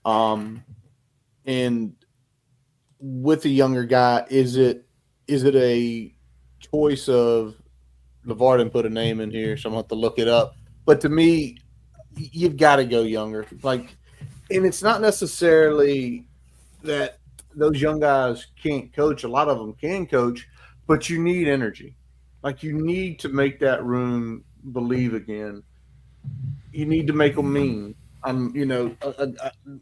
and with a younger guy, is it a choice of LeVar didn't put a name in here, so I'm gonna have to look it up. But to me, you've got to go younger. And it's not necessarily that those young guys can't coach. A lot of them can coach, but you need energy. Like, you need to make that room believe again. You need to make them mean.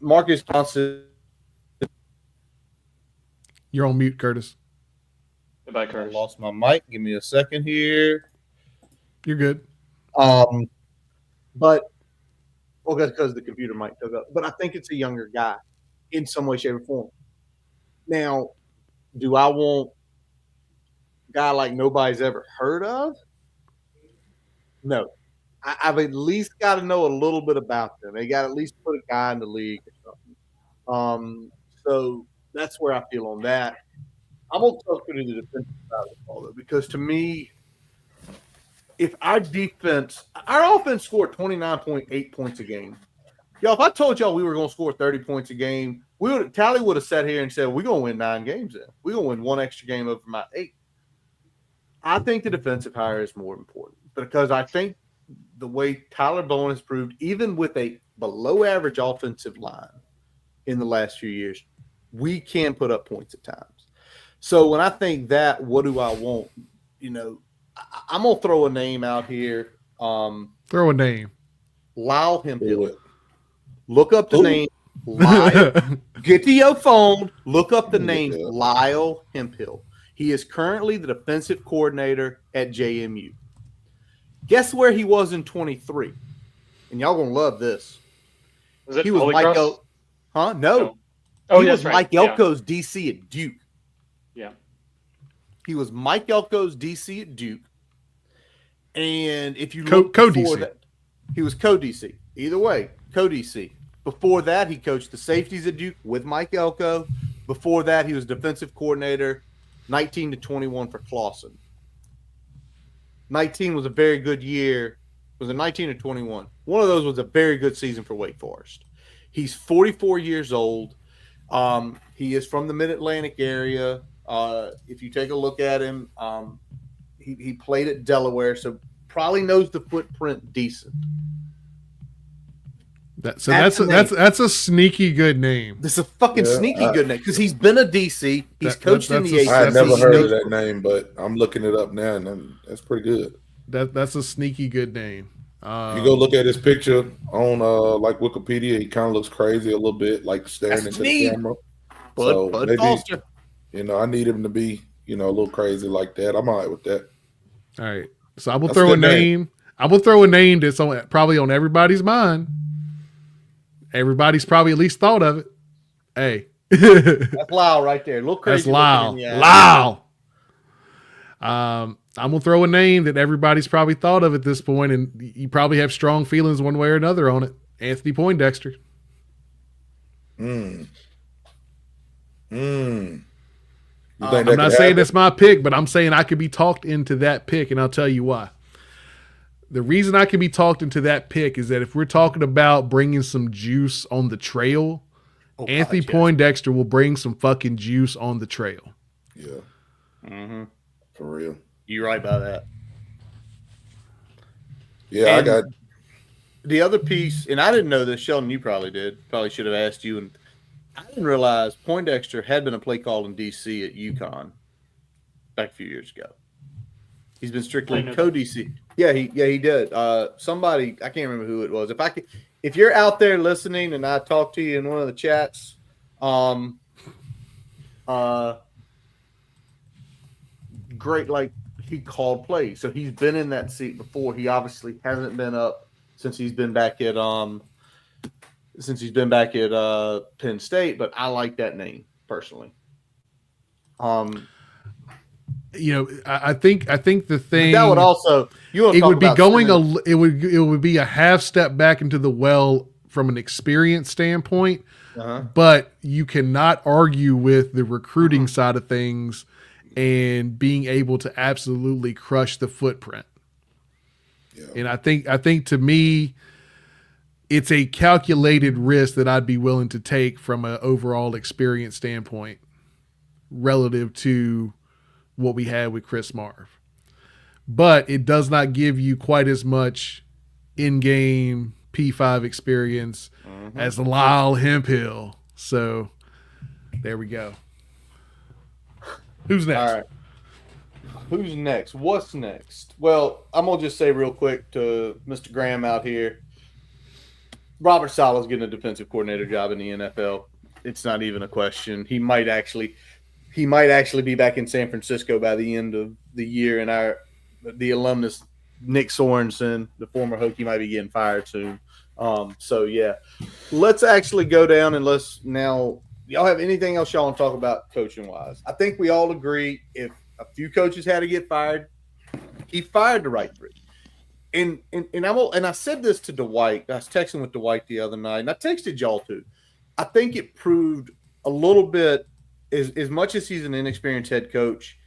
Marcus Johnson. You're on mute, Curtis. Goodbye, Curtis. I lost my mic. Give me a second here. You're good. But that's because the computer mic took up. But I think it's a younger guy in some way, shape, or form. Now, do I want a guy like nobody's ever heard of? No. I've at least got to know a little bit about them. They got to at least put a guy in the league or something. So that's where I feel on that. I'm going to talk to the defensive side of the ball, though, because to me, if our offense scored 29.8 points a game, Yo, if I told y'all we were going to score 30 points a game, Tally would have sat here and said, we're going to win 9 games then. We're going to win 1 extra game over my 8. I think the defensive hire is more important because I think the way Tyler Bowen has proved, even with a below-average offensive line in the last few years, we can put up points at times. So when I think that, what do I want? You know, I'm going to throw a name out here. Throw a name. Lyle Hemphill. Look up the name Lyle. Get to your phone. Look up the name Lyle Hemphill. He is currently the defensive coordinator at JMU. Guess where he was in 23? And y'all going to love this. He was Mike No. Oh, he was right. Mike Elko's DC at Duke. Yeah. He was Mike Elko's DC at Duke. And if you look before that, he was co-DC. Either way, co-DC. Before that, he coached the safeties at Duke with Mike Elko. Before that, he was defensive coordinator 19 to 21 for Clawson. 19 was a very good year. Was it 19 or 21? One of those was a very good season for Wake Forest. He's 44 years old. He is from the Mid-Atlantic area. If you take a look at him, he played at Delaware, so probably knows the footprint decent. That's a sneaky good name. This is a fucking sneaky good name because he's been a DC. He's coached in the ACC. I had never heard of that name, but I'm looking it up now, and that's pretty good. That's a sneaky good name. If you go look at his picture on like Wikipedia, he kind of looks crazy a little bit, like staring into the camera. Bud Foster. You know, I need him to be, a little crazy like that. I'm all right with that. All right. So I will throw a name. I will throw a name that's probably on everybody's mind. Everybody's probably at least thought of it. Hey. That's Lyle right there. Look crazy. That's Lyle. Lyle. I'm going to throw a name that everybody's probably thought of at this point, and you probably have strong feelings one way or another on it. Anthony Poindexter. I'm not saying that's my pick, but I'm saying I could be talked into that pick, and I'll tell you why. The reason I can be talked into that pick is that if we're talking about bringing some juice on the trail, Anthony Poindexter will bring some fucking juice on the trail. Yeah. Mm-hmm. For real. You're right about that. Yeah, and I got the other piece, and I didn't know this. Sheldon, you probably did. Probably should have asked you. And I didn't realize Poindexter had been a play call in DC at UConn back a few years ago. He's been strictly co-DC. Yeah, he did. Somebody, I can't remember who it was. If you're out there listening and I talk to you in one of the chats, great, like he called plays. So he's been in that seat before. He obviously hasn't been up since he's been back at Penn State, but I like that name personally. I think the thing that would also it would be a half step back into the well from an experience standpoint, but you cannot argue with the recruiting side of things and being able to absolutely crush the footprint. Yeah. And I think to me, it's a calculated risk that I'd be willing to take from an overall experience standpoint relative to what we had with Chris Marve. But it does not give you quite as much in-game P5 experience as Lyle Hemphill. So there we go. Who's next? All right. Who's next? What's next? Well, I'm going to just say real quick to Mr. Graham out here, Robert Saleh's getting a defensive coordinator job in the NFL. It's not even a question. He might actually be back in San Francisco by the end of the year, and the alumnus Nick Sorensen, the former Hokie, might be getting fired soon. So yeah, let's actually go down and let's now. Y'all have anything else y'all want to talk about coaching wise? I think we all agree if a few coaches had to get fired, he fired the right three. And I said this to Dwight. I was texting with Dwight the other night, and I texted y'all too. I think it proved a little bit. As much as he's an inexperienced head coach,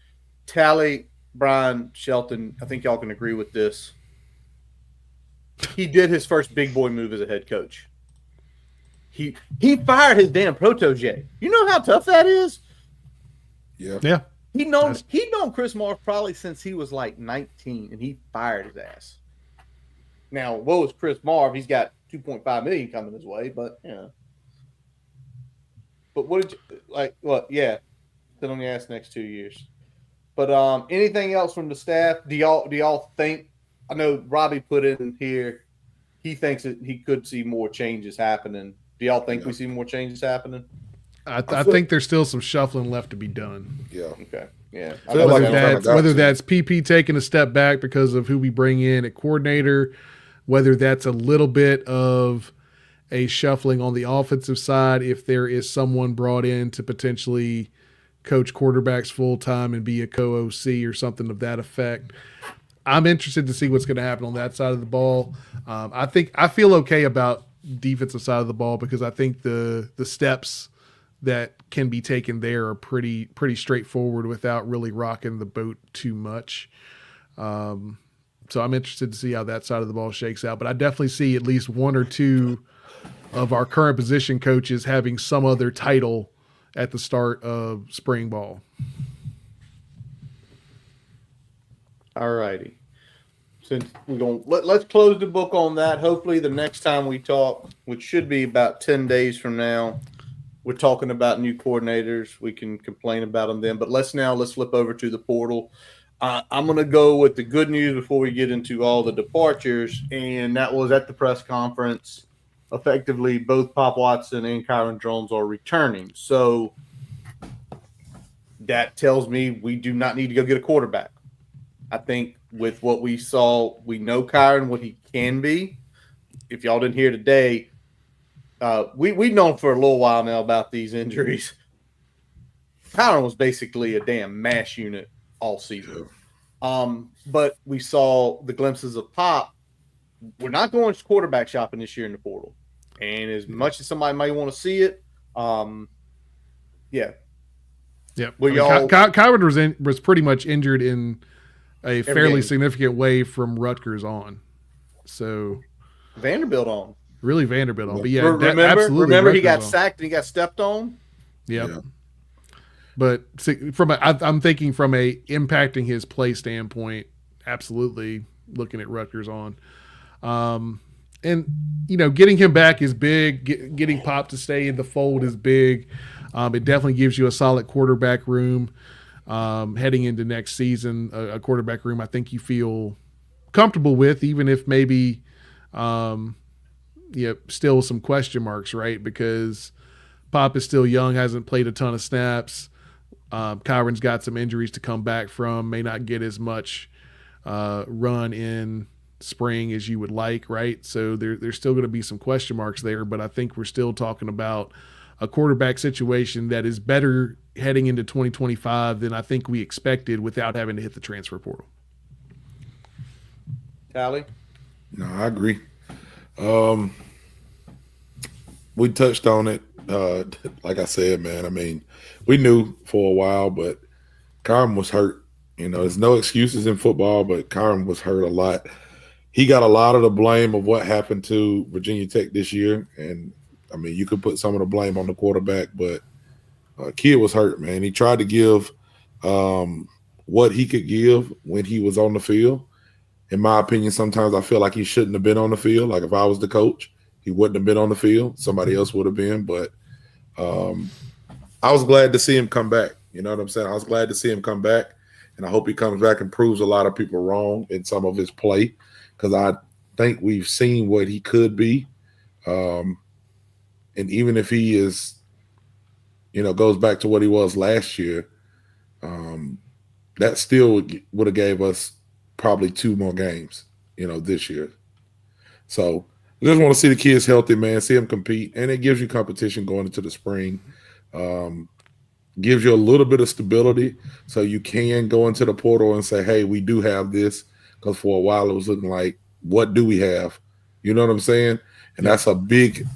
Tally, Brian, Shelton, I think y'all can agree with this. He did his first big boy move as a head coach. He fired his damn protege. You know how tough that is? Yeah. He known Chris Marve probably since he was like 19, and he fired his ass. Now, what was Chris Marve? He's got $2.5 million coming his way, but But what did you like? What? Yeah, sit on the ass next 2 years. But anything else from the staff? Do y'all think? I know Robbie put in here. He thinks that he could see more changes happening. Do y'all think we see more changes happening? I think there's still some shuffling left to be done. Yeah. Okay. Yeah. Whether that's PP taking a step back because of who we bring in at coordinator, whether that's a little bit of a shuffling on the offensive side, if there is someone brought in to potentially coach quarterbacks full time and be a co-OC or something of that effect. I'm interested to see what's going to happen on that side of the ball. I feel okay about defensive side of the ball because I think the steps that can be taken there are pretty straightforward without really rocking the boat too much. So I'm interested to see how that side of the ball shakes out. But I definitely see at least one or two of our current position coaches having some other title at the start of spring ball. All righty. Since we're going, let's close the book on that. Hopefully, the next time we talk, which should be about 10 days from now, we're talking about new coordinators. We can complain about them then. But let's flip over to the portal. I'm going to go with the good news before we get into all the departures, and that was at the press conference. Effectively, both Pop Watson and Kyron Jones are returning. So that tells me we do not need to go get a quarterback. I think with what we saw, we know Kyron what he can be. If y'all didn't hear today, we've known for a little while now about these injuries. Kyron was basically a damn mash unit all season. But we saw the glimpses of Pop. We're not going quarterback shopping this year in the portal. And as much as somebody might want to see it, yeah. Yeah. Kyron was pretty much injured in a fairly significant way from Rutgers on. So Vanderbilt on. Really Vanderbilt on. But yeah, remember he got sacked and he got stepped on? Yep. Yeah. But I'm thinking from a impacting his play standpoint, absolutely looking at Rutgers on. And, getting him back is big. Getting Pop to stay in the fold is big. It definitely gives you a solid quarterback room heading into next season, a quarterback room I think you feel comfortable with, even if maybe still some question marks, right? Because Pop is still young, hasn't played a ton of snaps. Kyron's got some injuries to come back from, may not get as much run in spring as you would like, right? So there's still going to be some question marks there, but I think we're still talking about a quarterback situation that is better heading into 2025 than I think we expected without having to hit the transfer portal. Tally? No, I agree. We touched on it. Like I said, man, I mean, we knew for a while, but Kyron was hurt. There's no excuses in football, but Kyron was hurt a lot. He got a lot of the blame of what happened to Virginia Tech this year. And, I mean, you could put some of the blame on the quarterback, but kid was hurt, man. He tried to give what he could give when he was on the field. In my opinion, sometimes I feel like he shouldn't have been on the field. Like if I was the coach, he wouldn't have been on the field. Somebody else would have been. But I was glad to see him come back. You know what I'm saying? I was glad to see him come back. And I hope he comes back and proves a lot of people wrong in some of his play, because I think we've seen what he could be. And even if he is, goes back to what he was last year, that still would have gave us probably 2 more games, this year. So I just want to see the kids healthy, man, see them compete. And it gives you competition going into the spring. Gives you a little bit of stability so you can go into the portal and say, hey, we do have this. Because for a while it was looking like, what do we have? You know what I'm saying? And that's a big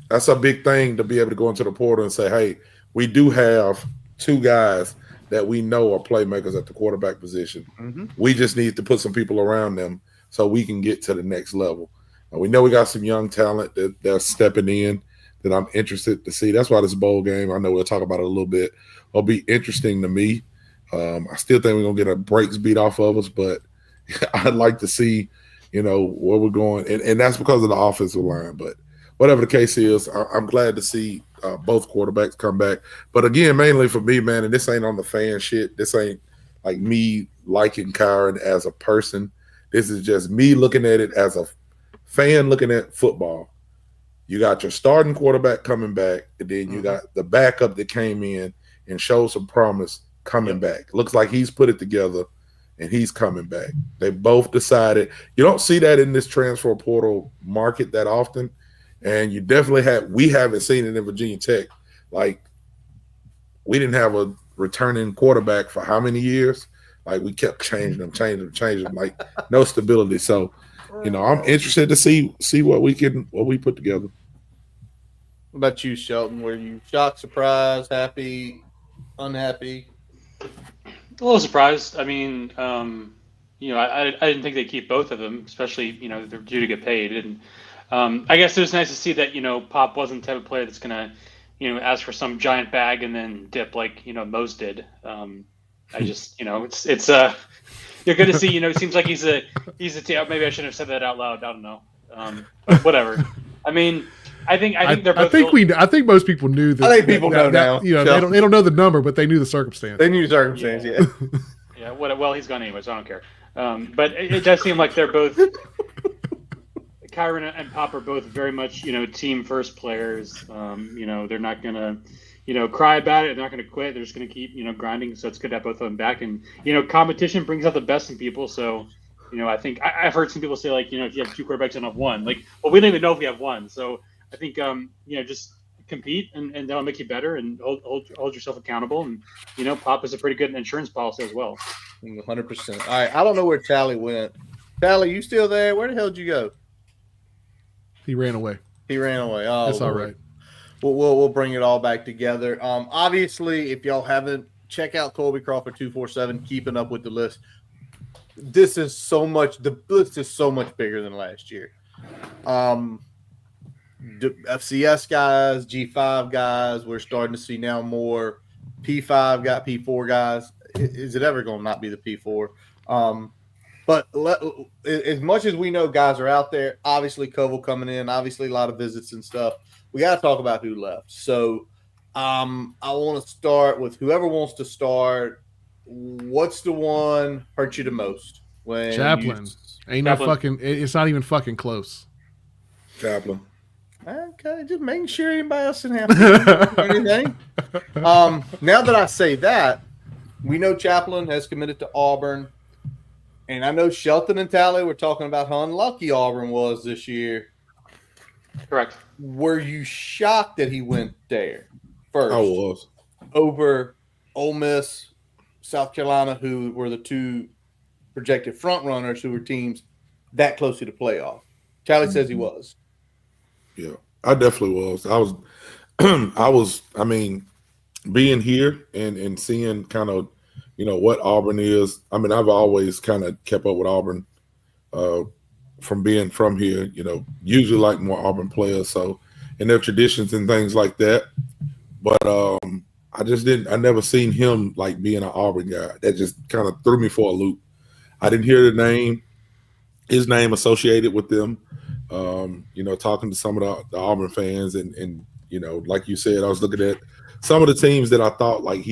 thing to be able to go into the portal and say, hey, we do have 2 guys that we know are playmakers at the quarterback position. Mm-hmm. We just need to put some people around them so we can get to the next level. We know we got some young talent that they're stepping in. that I'm interested to see. That's why this bowl game, I know we'll talk about it a little bit, will be interesting to me. I still think we're going to get our brakes beat off of us, but I'd like to see, where we're going. And that's because of the offensive line. But whatever the case is, I'm glad to see both quarterbacks come back. But again, mainly for me, man, and this ain't on the fan shit. This ain't like me liking Kyron as a person. This is just me looking at it as a fan looking at football. You got your starting quarterback coming back, and then you got the backup that came in and showed some promise coming back. Looks like he's put it together, and he's coming back. They both decided. You don't see that in this transfer portal market that often, and you definitely we haven't seen it in Virginia Tech. Like, we didn't have a returning quarterback for how many years? Like, we kept changing them, like no stability. So, I'm interested to see what we put together. What about you, Shelton? Were you shocked, surprised, happy, unhappy? A little surprised. I mean, I didn't think they'd keep both of them, especially, they're due to get paid. And I guess it was nice to see that, Pop wasn't the type of player that's going to, ask for some giant bag and then dip like, Mose did. I just, it's you're good to see, it seems like he's a maybe I shouldn't have said that out loud. I don't know. But whatever. I mean, I think they're both. I think most people knew that. I think people know now. They don't know the number, but they knew the circumstance. They knew the circumstance. Yeah. Yeah. Well, he's gone anyway, so I don't care. But it does seem like they're both. Kyron and Pop are both very much, team first players. They're not gonna, cry about it. They're not gonna quit. They're just gonna keep, grinding. So it's good to have both of them back. And competition brings out the best in people. So. I think I've heard some people say, like, if you have two quarterbacks and have one, like, well, we don't even know if we have one. So I think, just compete and that'll make you better and hold yourself accountable. And, Pop is a pretty good insurance policy as well. 100%. All right. I don't know where Tally went. Tally, you still there? Where the hell did you go? He ran away. Oh, that's all right. We'll bring it all back together. Obviously, if y'all haven't, check out Colby Crawford 247, keeping up with the list. This is so much. The list is so much bigger than last year. FCS guys, G5 guys. We're starting to see now more P5 got P4 guys. Is it ever going to not be the P4? But as much as we know guys are out there, obviously Koval coming in, obviously a lot of visits and stuff. We got to talk about who left. So I want to start with whoever wants to start. What's the one hurt you the most? When Chaplin. No fucking. It's not even fucking close. Chaplin. Okay, just making sure anybody else didn't have to do anything. Now that I say that, we know Chaplin has committed to Auburn, and I know Shelton and Tally were talking about how unlucky Auburn was this year. Correct. Were you shocked that he went there first? I was. Over Ole Miss, South Carolina, who were the two projected front runners, who were teams that close to the playoff. Charlie says he was. Yeah, I definitely was. I mean, being here and seeing kind of, what Auburn is. I mean, I've always kind of kept up with Auburn from being from here, usually like more Auburn players. So, and their traditions and things like that. But I never seen him like being an Auburn guy. That just kind of threw me for a loop. I didn't hear his name associated with them. Talking to some of the Auburn fans and like you said, I was looking at some of the teams that I thought like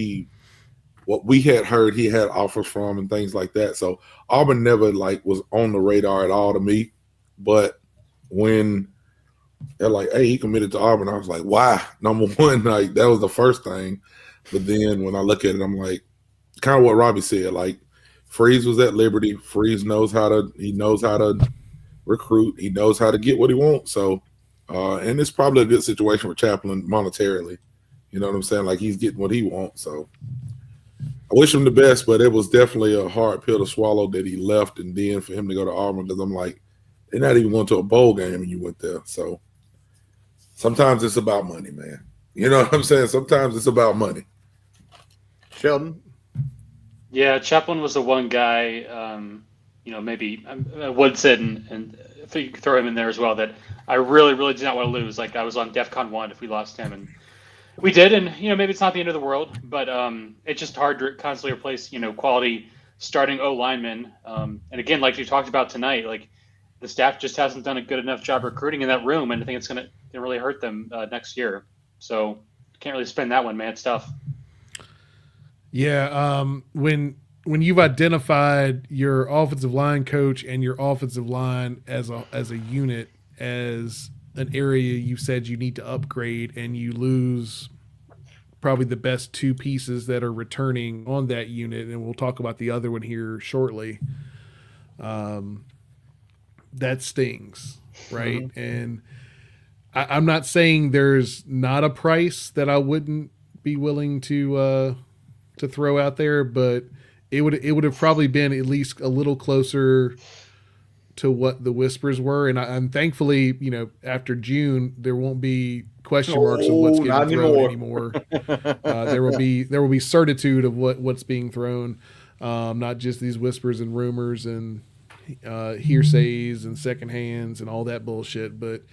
what we had heard he had offers from and things like that. So Auburn never like was on the radar at all to me. But when they're like, hey, he committed to Auburn, I was like, why? Number one, like that was the first thing. But then when I look at it, I'm like, kind of what Robbie said, like Freeze was at Liberty. Freeze knows how to recruit. He knows how to get what he wants. So, and it's probably a good situation for Chaplin monetarily. You know what I'm saying? Like he's getting what he wants. So I wish him the best, but it was definitely a hard pill to swallow that he left and then for him to go to Auburn, because I'm like, they're not even going to a bowl game and you went there. So sometimes it's about money, man. You know what I'm saying? Sometimes it's about money. Sheldon? Yeah, Chaplin was the one guy, maybe Wood said and you could throw him in there as well. That I really, really did not want to lose. Like I was on DEFCON 1 if we lost him, and we did. And maybe it's not the end of the world, but it's just hard to constantly replace quality starting O linemen. And again, like you talked about tonight, like the staff just hasn't done a good enough job recruiting in that room, and I think it's going to really hurt them next year. So can't really spend that one, man. It's tough. Yeah, when you've identified your offensive line coach and your offensive line as a unit as an area you said you need to upgrade, and you lose probably the best two pieces that are returning on that unit, and we'll talk about the other one here shortly. That stings, right? Mm-hmm. And I'm not saying there's not a price that I wouldn't be willing to throw out there, but it would have probably been at least a little closer to what the whispers were. And I'm thankfully, after June, there won't be question marks of what's getting thrown anymore. There will be certitude of what's being thrown, not just these whispers and rumors and hearsays and second hands and all that bullshit. But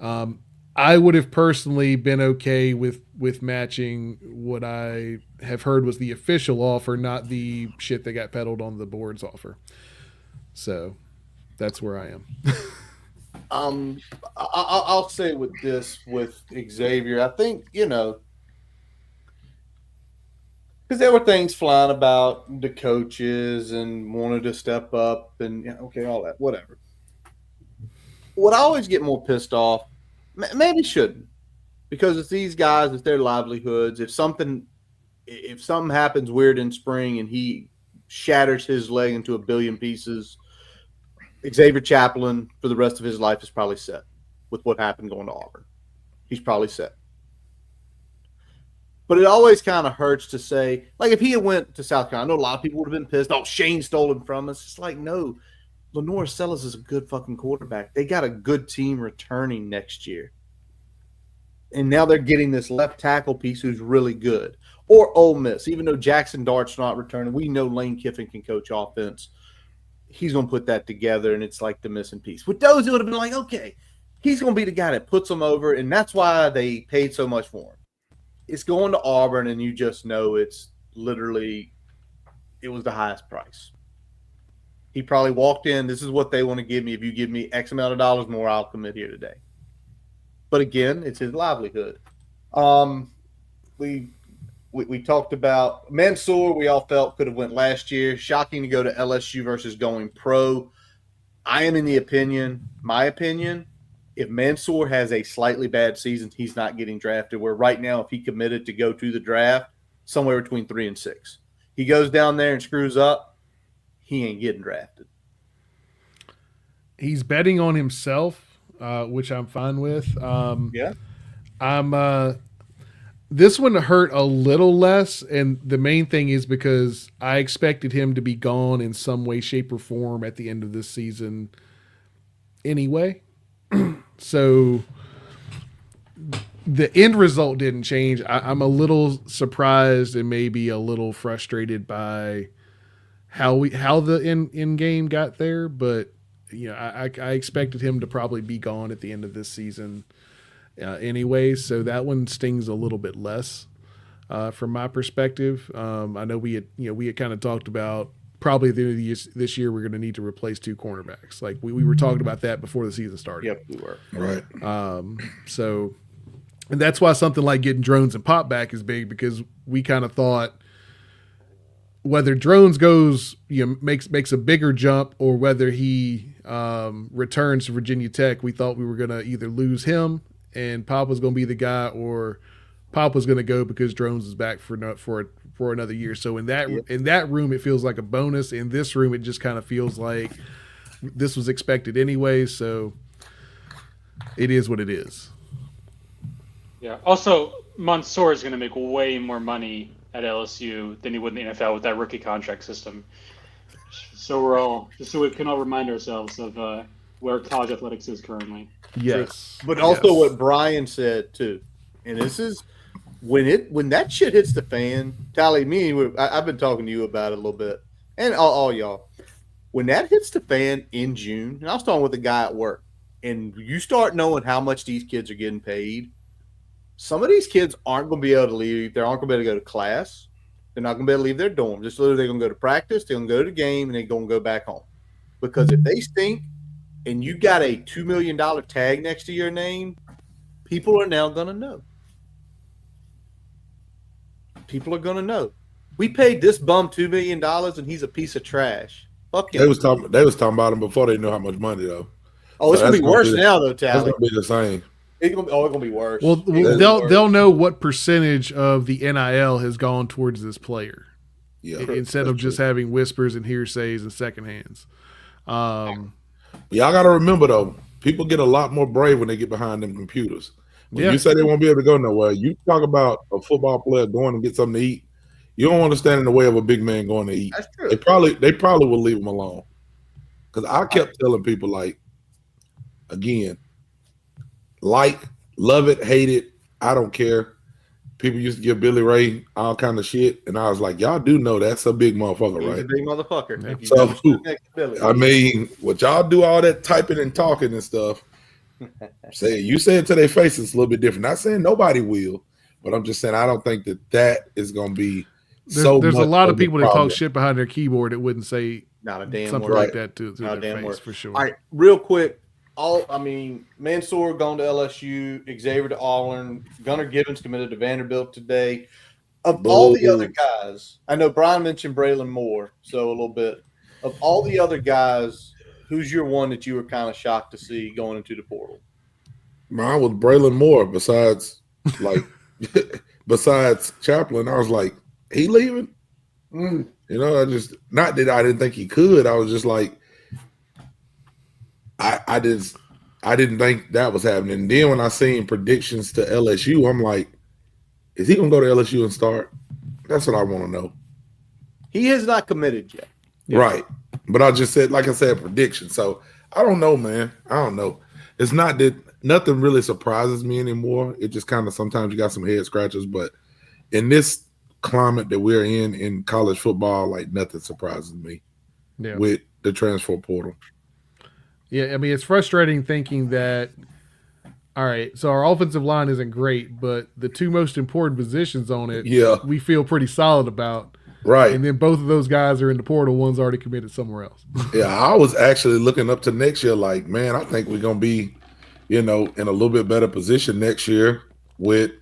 I would have personally been okay with matching what I have heard was the official offer, not the shit that got peddled on the board's offer. So that's where I am. I'll say with Xavier, I think, because there were things flying about the coaches and wanted to step up and, okay, all that, whatever. What I always get more pissed off, maybe shouldn't, because it's these guys, it's their livelihoods. If something happens weird in spring and he shatters his leg into a billion pieces, Xavier Chaplin for the rest of his life is probably set with what happened going to Auburn. He's probably set. But it always kind of hurts to say, like, if he had went to South Carolina, I know a lot of people would have been pissed. Oh, Shane stole him from us. It's like, no, Lenore Sellers is a good fucking quarterback. They got a good team returning next year. And now they're getting this left tackle piece who's really good. Or Ole Miss, even though Jackson Dart's not returning, we know Lane Kiffin can coach offense. He's going to put that together, and it's like the missing piece. With those, it would have been like, okay, he's going to be the guy that puts them over, and that's why they paid so much for him. It's going to Auburn, and you just know it's literally – it was the highest price. He probably walked in, this is what they want to give me. If you give me X amount of dollars more, I'll commit here today. But again, it's his livelihood. We talked about Mansour. We all felt could have went last year. Shocking to go to LSU versus going pro. I am in my opinion, if Mansour has a slightly bad season, he's not getting drafted. Where right now, if he committed to go to the draft, somewhere between 3 and 6. He goes down there and screws up, he ain't getting drafted. He's betting on himself, which I'm fine with. Yeah. This one hurt a little less, and the main thing is because I expected him to be gone in some way, shape, or form at the end of this season anyway. So the end result didn't change. I'm a little surprised and maybe a little frustrated by how the end game got there, but I expected him to probably be gone at the end of this season. Anyway, so that one stings a little bit less from my perspective. I know we had kind of talked about probably at the end of this year we're going to need to replace 2 cornerbacks. Like we were talking about that before the season started. Yep, we were. Right. So, and that's why something like getting Drones and Pop back is big, because we kind of thought whether Drones goes, makes a bigger jump, or whether he returns to Virginia Tech, we thought we were going to either lose him and Pop was going to be the guy, or Pop was going to go because Drones is back for another year. So in that room, it feels like a bonus. In this room, it just kind of feels like this was expected anyway. So it is what it is. Yeah. Also, Mansour is going to make way more money at LSU than he would in the NFL with that rookie contract system. So we can all remind ourselves of where college athletics is currently. Yes. But also what Brian said too. And this is when that shit hits the fan, Tally, I've been talking to you about it a little bit. And all y'all. When that hits the fan in June, and I was talking with a guy at work, and you start knowing how much these kids are getting paid, some of these kids aren't going to be able to leave. They aren't going to be able to go to class. They're not going to be able to leave their dorm. Just literally, they're going to go to practice, they're going to go to the game, and they're going to go back home. Because if they stink and you got a $2 million tag next to your name, people are now going to know. People are going to know. We paid this bum $2 million, and he's a piece of trash. Fuck him. They was talking about him before they knew how much money, though. Oh, it's going to be worse now, though, Tally. It's going to be the same. It's going to be worse. Well, they'll know what percentage of the NIL has gone towards this player. Yeah, instead of just having whispers and hearsays and second hands. Y'all got to remember, though, people get a lot more brave when they get behind them computers. When you say they won't be able to go nowhere, you talk about a football player going and get something to eat. You don't want to stand in the way of a big man going to eat. That's true. They probably will leave him alone. Because I kept telling people, like, again, love it, hate it, I don't care. People used to give Billy Ray all kind of shit, and I was like, y'all do know that's a big motherfucker, right? He's a big motherfucker. Yeah. So, I mean, what y'all do all that typing and talking and stuff, you say it to their faces, it's a little bit different. Not saying nobody will, but I'm just saying I don't think that is going to be There's a lot of people that talk shit behind their keyboard that wouldn't say not a damn something word. like that to not their a damn face word. for sure. All right, real quick. Mansour gone to LSU, Xavier to Auburn, Gunnar Gibbons committed to Vanderbilt today. Of all the other guys, I know Brian mentioned Braylon Moore, so a little bit. Of all the other guys, who's your one that you were kind of shocked to see going into the portal? Mine was Braylon Moore. Besides Chaplin, I was like, he leaving? You know, not that I didn't think he could. I was just like, I didn't think that was happening. And then when I seen predictions to LSU, I'm like, is he gonna go to LSU and start? That's what I want to know. He has not committed yet. Right. But I just said, like I said, prediction. So I don't know, man. I don't know. It's not that nothing really surprises me anymore. It just kind of sometimes you got some head scratchers. But in this climate that we're in college football, like nothing surprises me with the transfer portal. Yeah, I mean, it's frustrating thinking that, all right, so our offensive line isn't great, but the two most important positions on it, we feel pretty solid about. Right. And then both of those guys are in the portal. One's already committed somewhere else. Yeah, I was actually looking up to next year like, man, I think we're going to be, in a little bit better position next year with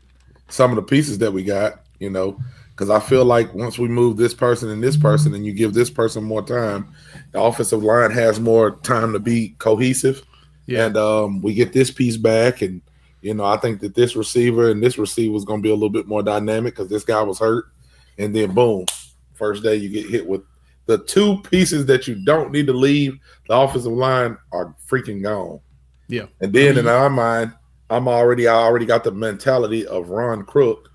some of the pieces that we got, because I feel like once we move this person and you give this person more time, the offensive line has more time to be cohesive. Yeah. And we get this piece back. And, I think that this receiver is going to be a little bit more dynamic because this guy was hurt. And then, boom, first day you get hit with the two pieces that you don't need to leave. The offensive line are freaking gone. Yeah. And then in our mind, I already got the mentality of Ron Crook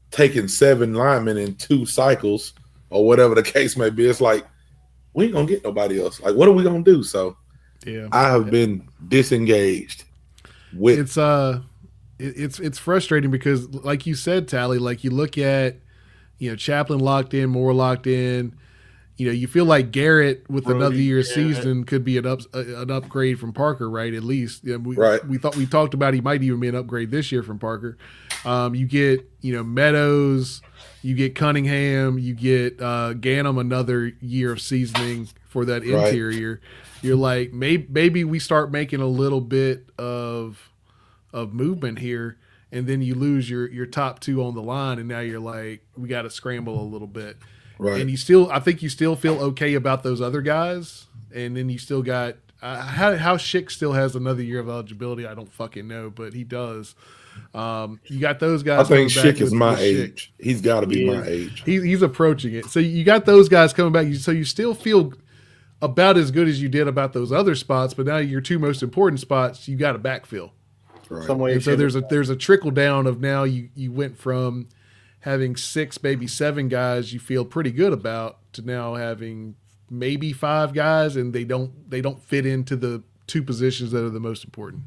taking 7 linemen in 2 cycles or whatever the case may be. It's like, we ain't going to get nobody else. Like, what are we going to do? So I have been disengaged with it's frustrating because like you said, Tally, like you look at, Chaplin locked in, Moore locked in, you feel like Garrett with another year's season could be an upgrade from Parker, right? At least we talked about he might even be an upgrade this year from Parker. You get Meadows, you get Cunningham, you get Ganem another year of seasoning for that interior. You're like maybe we start making a little bit of movement here, and then you lose your top 2 on the line, and now you're like we got to scramble a little bit. Right. And I think you still feel okay about those other guys, and then you still got how Schick still has another year of eligibility. I don't fucking know, but he does. You got those guys. I think Schick is my age. He's got to be my age. He's approaching it. So you got those guys coming back. So you still feel about as good as you did about those other spots, but now your 2 most important spots you got to backfill. Right. And so there's a trickle down of now you went from having 6, maybe 7 guys you feel pretty good about to now having maybe 5 guys, and they don't fit into the 2 positions that are the most important.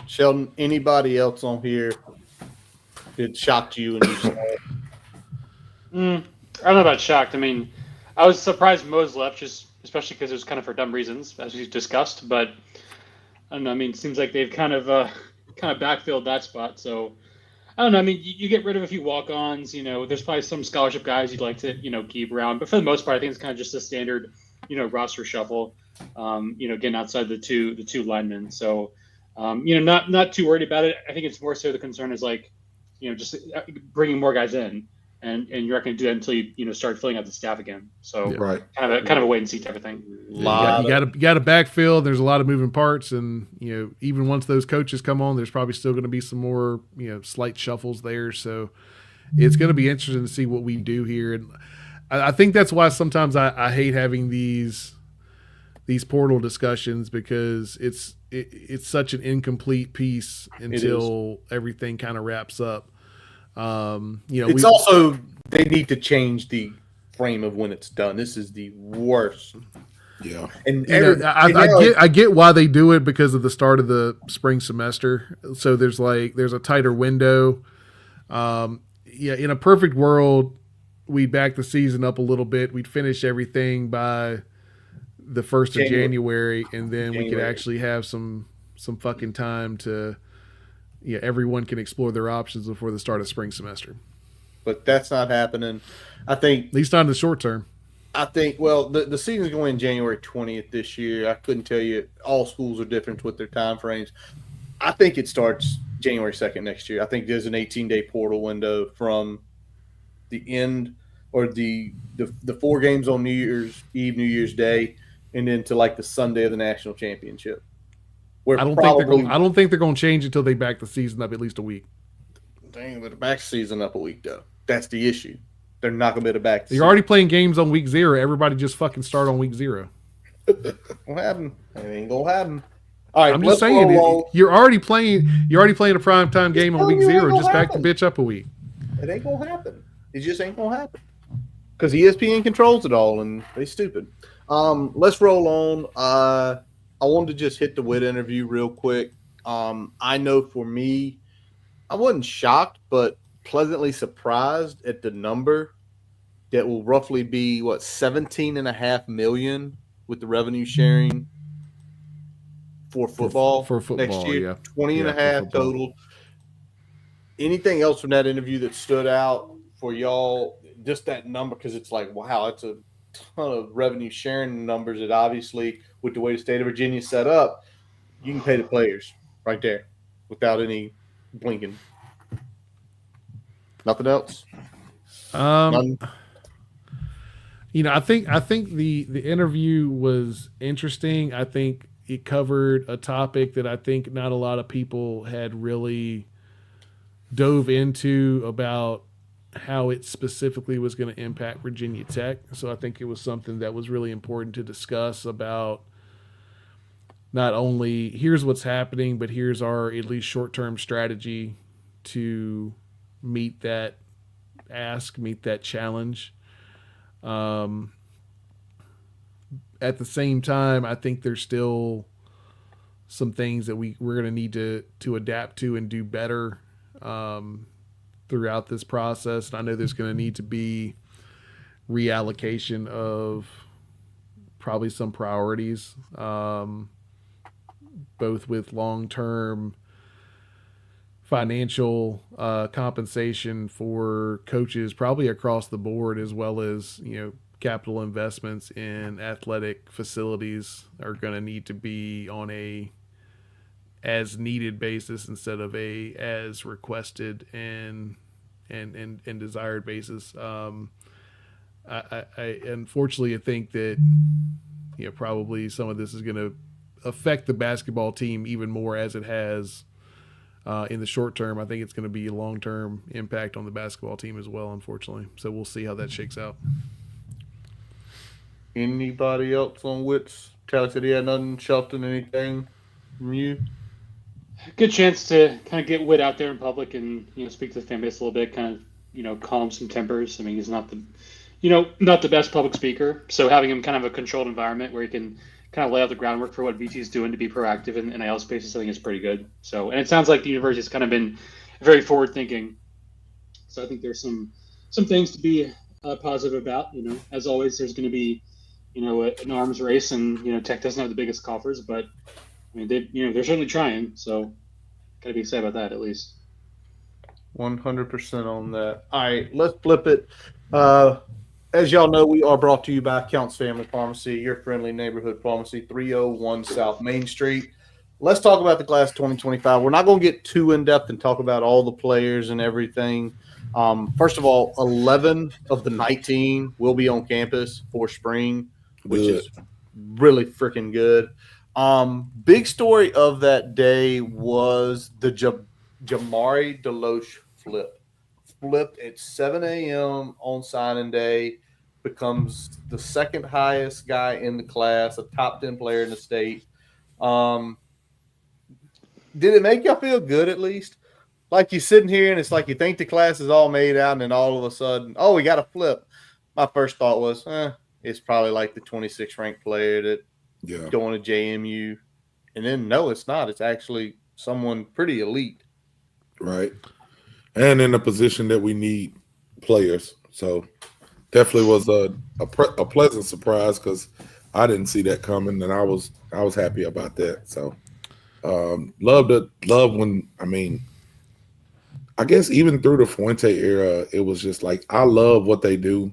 Sheldon, anybody else on here that shocked you and you saw it? I don't know about shocked. I mean, I was surprised Mose left just especially because it was kind of for dumb reasons, as we discussed. But I don't know. I mean, it seems like they've kind of backfilled that spot. So I don't know. I mean, you get rid of a few walk-ons. There's probably some scholarship guys you'd like to keep around, but for the most part, I think it's kind of just a standard roster shuffle. Getting outside the two linemen. So not too worried about it. I think it's more so the concern is just bringing more guys in. And you're not going to do that until you start filling out the staff again. So right, kind of a wait and see type of thing. You got to backfill. There's a lot of moving parts, and even once those coaches come on, there's probably still going to be some more slight shuffles there. So it's going to be interesting to see what we do here. And I think that's why sometimes I hate having these portal discussions, because it's such an incomplete piece until everything kind of wraps up. It's also they need to change the frame of when it's done. This is the worst. Yeah, and I get why they do it, because of the start of the spring semester. So there's a tighter window. In a perfect world, we'd back the season up a little bit. We'd finish everything by the 1st of January, and then we could actually have some fucking time to. Yeah, everyone can explore their options before the start of spring semester. But that's not happening. I think, at least not in the short term. I think, well, the season's going January 20th this year. I couldn't tell you. All schools are different with their time frames. I think it starts January 2nd next year. I think there's an 18-day portal window from the end, or the 4 games on New Year's Eve, New Year's Day, and then to the Sunday of the national championship. I don't think they're going to change until they back the season up at least a week. Dang, but back the season up a week though. That's the issue. They're not going to be able to back. You're already playing games on week 0. Everybody just fucking start on week 0. What happened? It ain't gonna happen. All right, I'm just saying you're already playing a primetime game on week 0. Just back the bitch up a week. It ain't gonna happen. It just ain't gonna happen. Because ESPN controls it all, and they stupid. Let's roll on. I wanted to just hit the Witt interview real quick. I know for me, I wasn't shocked, but pleasantly surprised at the number that will roughly be, $17.5 million with the revenue sharing for football, next year. Yeah. 20.5 total. Anything else from that interview that stood out for y'all? Just that number, because it's wow, it's a ton of revenue sharing numbers that obviously, with the way the state of Virginia is set up, you can pay the players right there without any blinking. Nothing else. I think the interview was interesting. I think it covered a topic that I think not a lot of people had really dove into about how it specifically was going to impact Virginia Tech. So I think it was something that was really important to discuss, about not only here's what's happening, but here's our at least short-term strategy to meet that challenge. At the same time, I think there's still some things that we're going to need to adapt to and do better throughout this process. And I know there's going to need to be reallocation of probably some priorities, both with long-term financial compensation for coaches, probably across the board, as well as, capital investments in athletic facilities are going to need to be on a as needed basis instead of a as requested and desired basis. I unfortunately, I think that probably some of this is going to affect the basketball team even more as it has in the short term. I think it's going to be a long-term impact on the basketball team as well, unfortunately. So we'll see how that shakes out. Anybody else on Witt's? Tyler said he had nothing. Shelton, anything from you? Good chance to kind of get Witt out there in public and speak to the fan base a little bit, kind of calm some tempers. I mean, he's not the not the best public speaker, so having him kind of a controlled environment where he can kind of lay out the groundwork for what VT is doing to be proactive in NIL spaces, I think is pretty good. So, and it sounds like the university has kind of been very forward thinking. So I think there's some things to be positive about. As always, there's going to be an arms race, and Tech doesn't have the biggest coffers, but I mean they're certainly trying. So gotta be excited about that at least. 100% on that. All right, let's flip it. As y'all know, we are brought to you by Counts Family Pharmacy, your friendly neighborhood pharmacy, 301 South Main Street. Let's talk about the class 2025. We're not going to get too in-depth and talk about all the players and everything. First of all, 11 of the 19 will be on campus for spring, which is really freaking good. Big story of that day was the Jamari Deloche flipped at 7 a.m. on signing day, becomes the second highest guy in the class, a top 10 player in the state. Did it make y'all feel good at least? Like you're sitting here and it's like you think the class is all made out, and then all of a sudden, oh, we got a flip. My first thought was, it's probably like the 26th ranked player that going to JMU. And then, no, it's not. It's actually someone pretty elite. Right. And in a position that we need players. So definitely was a pleasant surprise because I didn't see that coming, and I was happy about that. So love when, I mean, I guess even through the Fuente era, it was just like, I love what they do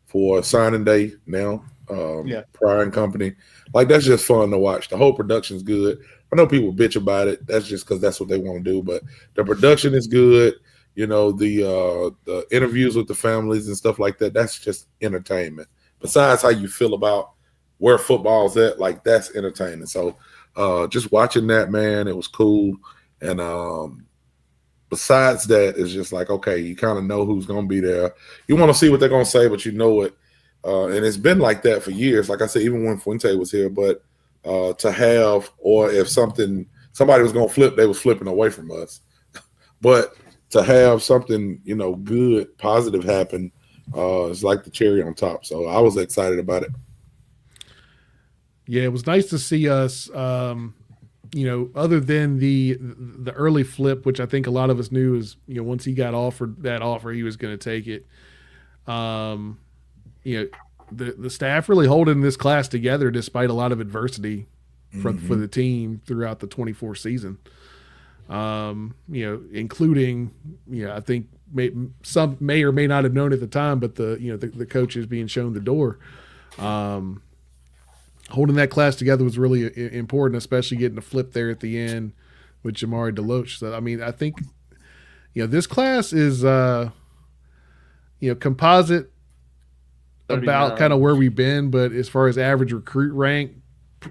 for signing day now. Pry and Company. Like, that's just fun to watch. The whole production's good. I know people bitch about it. That's just because that's what they want to do. But the production is good. The interviews with the families and stuff like that, that's just entertainment. Besides how you feel about where football's at, like, that's entertaining. So just watching that, man, it was cool. And besides that, it's just like, okay, you kind of know who's going to be there. You want to see what they're going to say, but you know it. And it's been like that for years. Like I said, even when Fuente was here, but to have, or if somebody was going to flip, they was flipping away from us. But to have something, good, positive happen, is like the cherry on top. So I was excited about it. Yeah, it was nice to see us, other than the early flip, which I think a lot of us knew is, once he got offered that offer, he was going to take it. The staff really holding this class together despite a lot of adversity for the team throughout the 24 season. Including, I think some may or may not have known at the time, but the coaches being shown the door. Holding that class together was really important, especially getting a flip there at the end with Jamari Deloche. So, I mean, I think, this class is, composite about kind of where we've been, but as far as average recruit rank,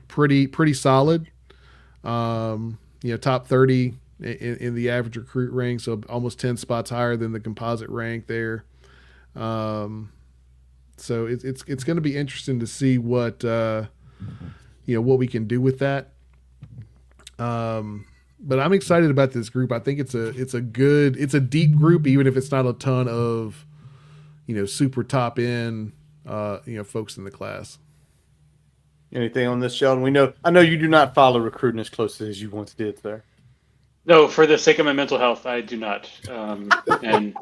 pretty solid. Top 30 in the average recruit rank, so almost 10 spots higher than the composite rank there. So it's going to be interesting to see what what we can do with that. But I'm excited about this group. I think it's a deep group, even if it's not a ton of super top end folks in the class. Anything on this, Sheldon? I know you do not follow recruiting as closely as you once did, sir. No, for the sake of my mental health, I do not. And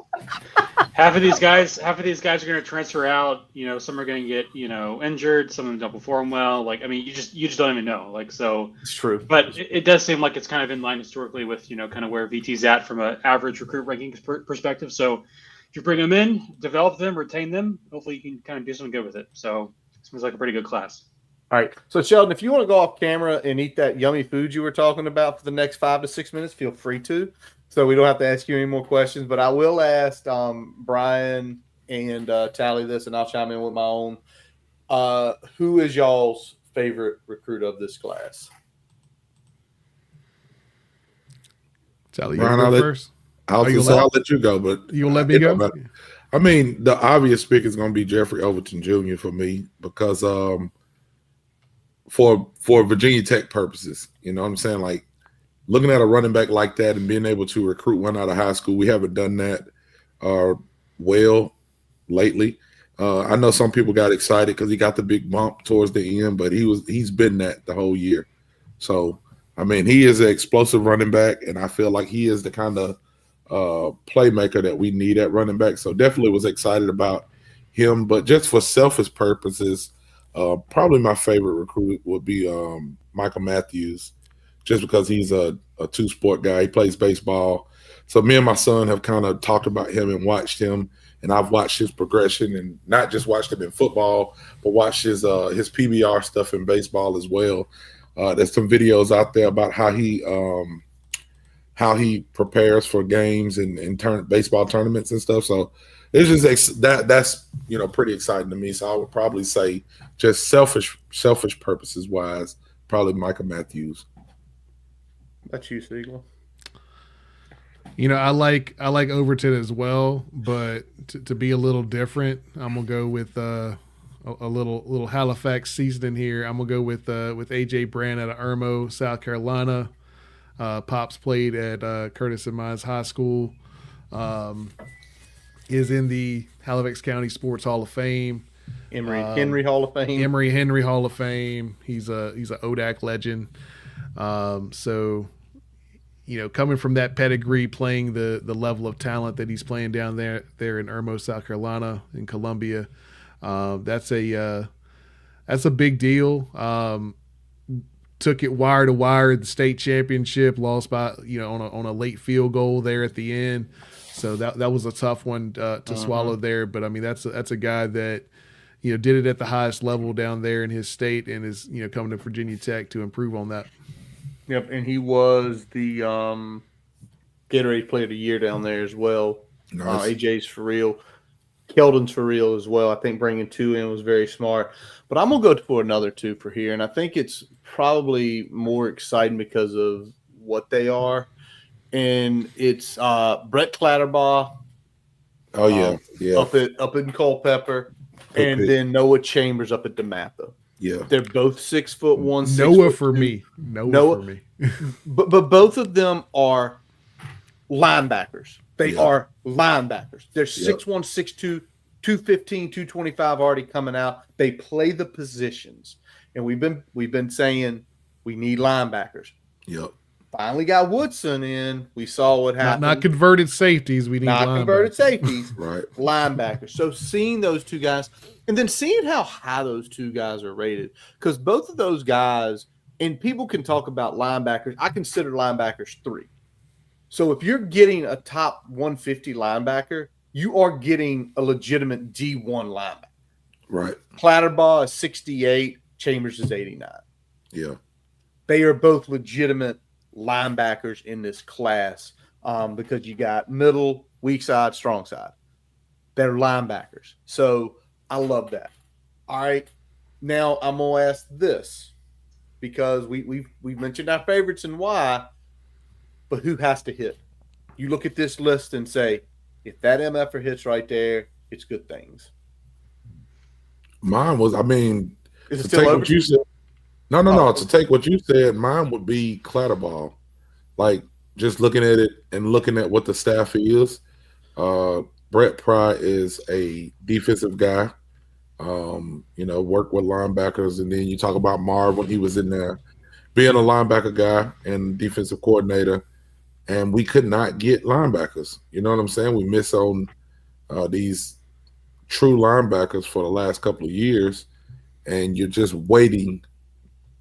half of these guys are going to transfer out. Some are going to get injured. Some of them don't perform well. Like, I mean, you just don't even know. Like, so it's true. But it does seem like it's kind of in line historically with kind of where VT's at from an average recruit ranking perspective. So if you bring them in, develop them, retain them, hopefully you can kind of do something good with it. So it seems like a pretty good class. All right. So, Sheldon, if you want to go off camera and eat that yummy food you were talking about for the next 5 to 6 minutes, feel free to. So we don't have to ask you any more questions. But I will ask Brian and Tally this, and I'll chime in with my own. Who is y'all's favorite recruit of this class? Tally, you go first. I'll let you go, but you'll let me go? I mean, the obvious pick is going to be Jeffrey Overton Jr. for me because for Virginia Tech purposes, you know what I'm saying? Like, looking at a running back like that and being able to recruit one out of high school, we haven't done that well lately. I know some people got excited because he got the big bump towards the end, but he's been that the whole year. So, I mean, he is an explosive running back, and I feel like he is the kind of playmaker that we need at running back. So definitely was excited about him. But just for selfish purposes, Probably my favorite recruit would be Michael Matthews, just because he's a two-sport guy. He plays baseball. So me and my son have kind of talked about him and watched him, and I've watched his progression, and not just watched him in football, but watched his PBR stuff in baseball as well. There's some videos out there about how he prepares for games and baseball tournaments and stuff. So it's just that's pretty exciting to me. So I would probably say, just selfish purposes wise, probably Michael Matthews. That's you, Siegler. I like Overton as well, but to be a little different, I'm gonna go with a little Halifax seasoning here. I'm gonna go with AJ Brand out of Irmo, South Carolina. Pops played at Curtis and Mines High School. Is in the Halifax County Sports Hall of Fame. Emory Henry Hall of Fame. Emory Henry Hall of Fame. He's a ODAC legend. So, coming from that pedigree, playing the level of talent that he's playing down there in Irmo, South Carolina, in Columbia, that's a big deal. Took it wire to wire at the state championship, lost by on a late field goal there at the end. So that was a tough one to swallow there. But I mean, that's a guy that did it at the highest level down there in his state, and is coming to Virginia Tech to improve on that. Yep, and he was the Gatorade Player of the Year down there as well. Nice. AJ's for real. Keldon's for real as well. I think bringing 2 in was very smart. But I'm going to go for another 2 for here, and I think it's probably more exciting because of what they are. And it's Brett Clatterbaugh. Oh, yeah. Up in Culpeper. And then Noah Chambers up at DeMatha. Yeah. They're both 6'1". Noah for me. Noah for me. but both of them are linebackers. They are linebackers. They're 6'1", 6'2", 215, 225 already coming out. They play the positions. And we've been saying we need linebackers. Yep. Finally got Woodson in. We saw what happened. Not converted safeties. We need converted safeties. Right. Linebackers. So seeing those 2 guys, and then seeing how high those 2 guys are rated, because both of those guys, and people can talk about linebackers. I consider linebackers 3. So if you're getting a top 150 linebacker, you are getting a legitimate D1 linebacker. Right. Clatterbaugh is 68. Chambers is 89. Yeah. They are both legitimate linebackers in this class because you got middle, weak side, strong side. They're linebackers. So I love that. All right. Now I'm going to ask this because we've mentioned our favorites and why, but who has to hit? You look at this list and say, if that MFer hits right there, it's good things. Mine was, is it to still take over? what you said. No. To take what you said, mine would be Clatterbaugh. Like, just looking at it and looking at what the staff is. Brent Pry is a defensive guy. Work with linebackers, and then you talk about Marve when he was in there, being a linebacker guy and defensive coordinator, and we could not get linebackers. You know what I'm saying? We miss on these true linebackers for the last couple of years, and you're just waiting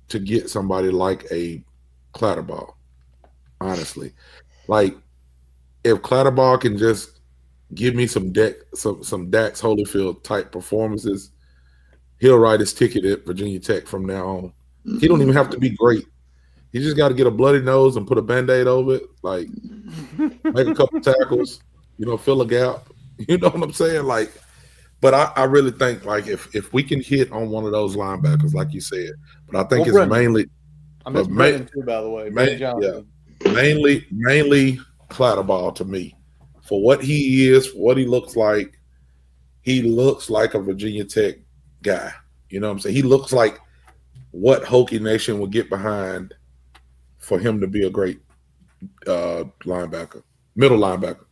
to get somebody like a Clatterbaugh. Honestly, like if Clatterbaugh can just give me some Dax Holyfield type performances, he'll write his ticket at Virginia Tech from now on. He don't even have to be great. He just got to get a bloody nose and put a Band-Aid over it, like make a couple tackles, fill a gap. You know what I'm saying? Like, but I really think like if we can hit on one of those linebackers, like you said, but I think it's Brendan. mainly. I miss Brendan too, by the way. Mainly Clatterbaugh to me. For what he is, what he looks like a Virginia Tech guy. You know what I'm saying? He looks like what Hokie Nation would get behind for him to be a great linebacker, middle linebacker.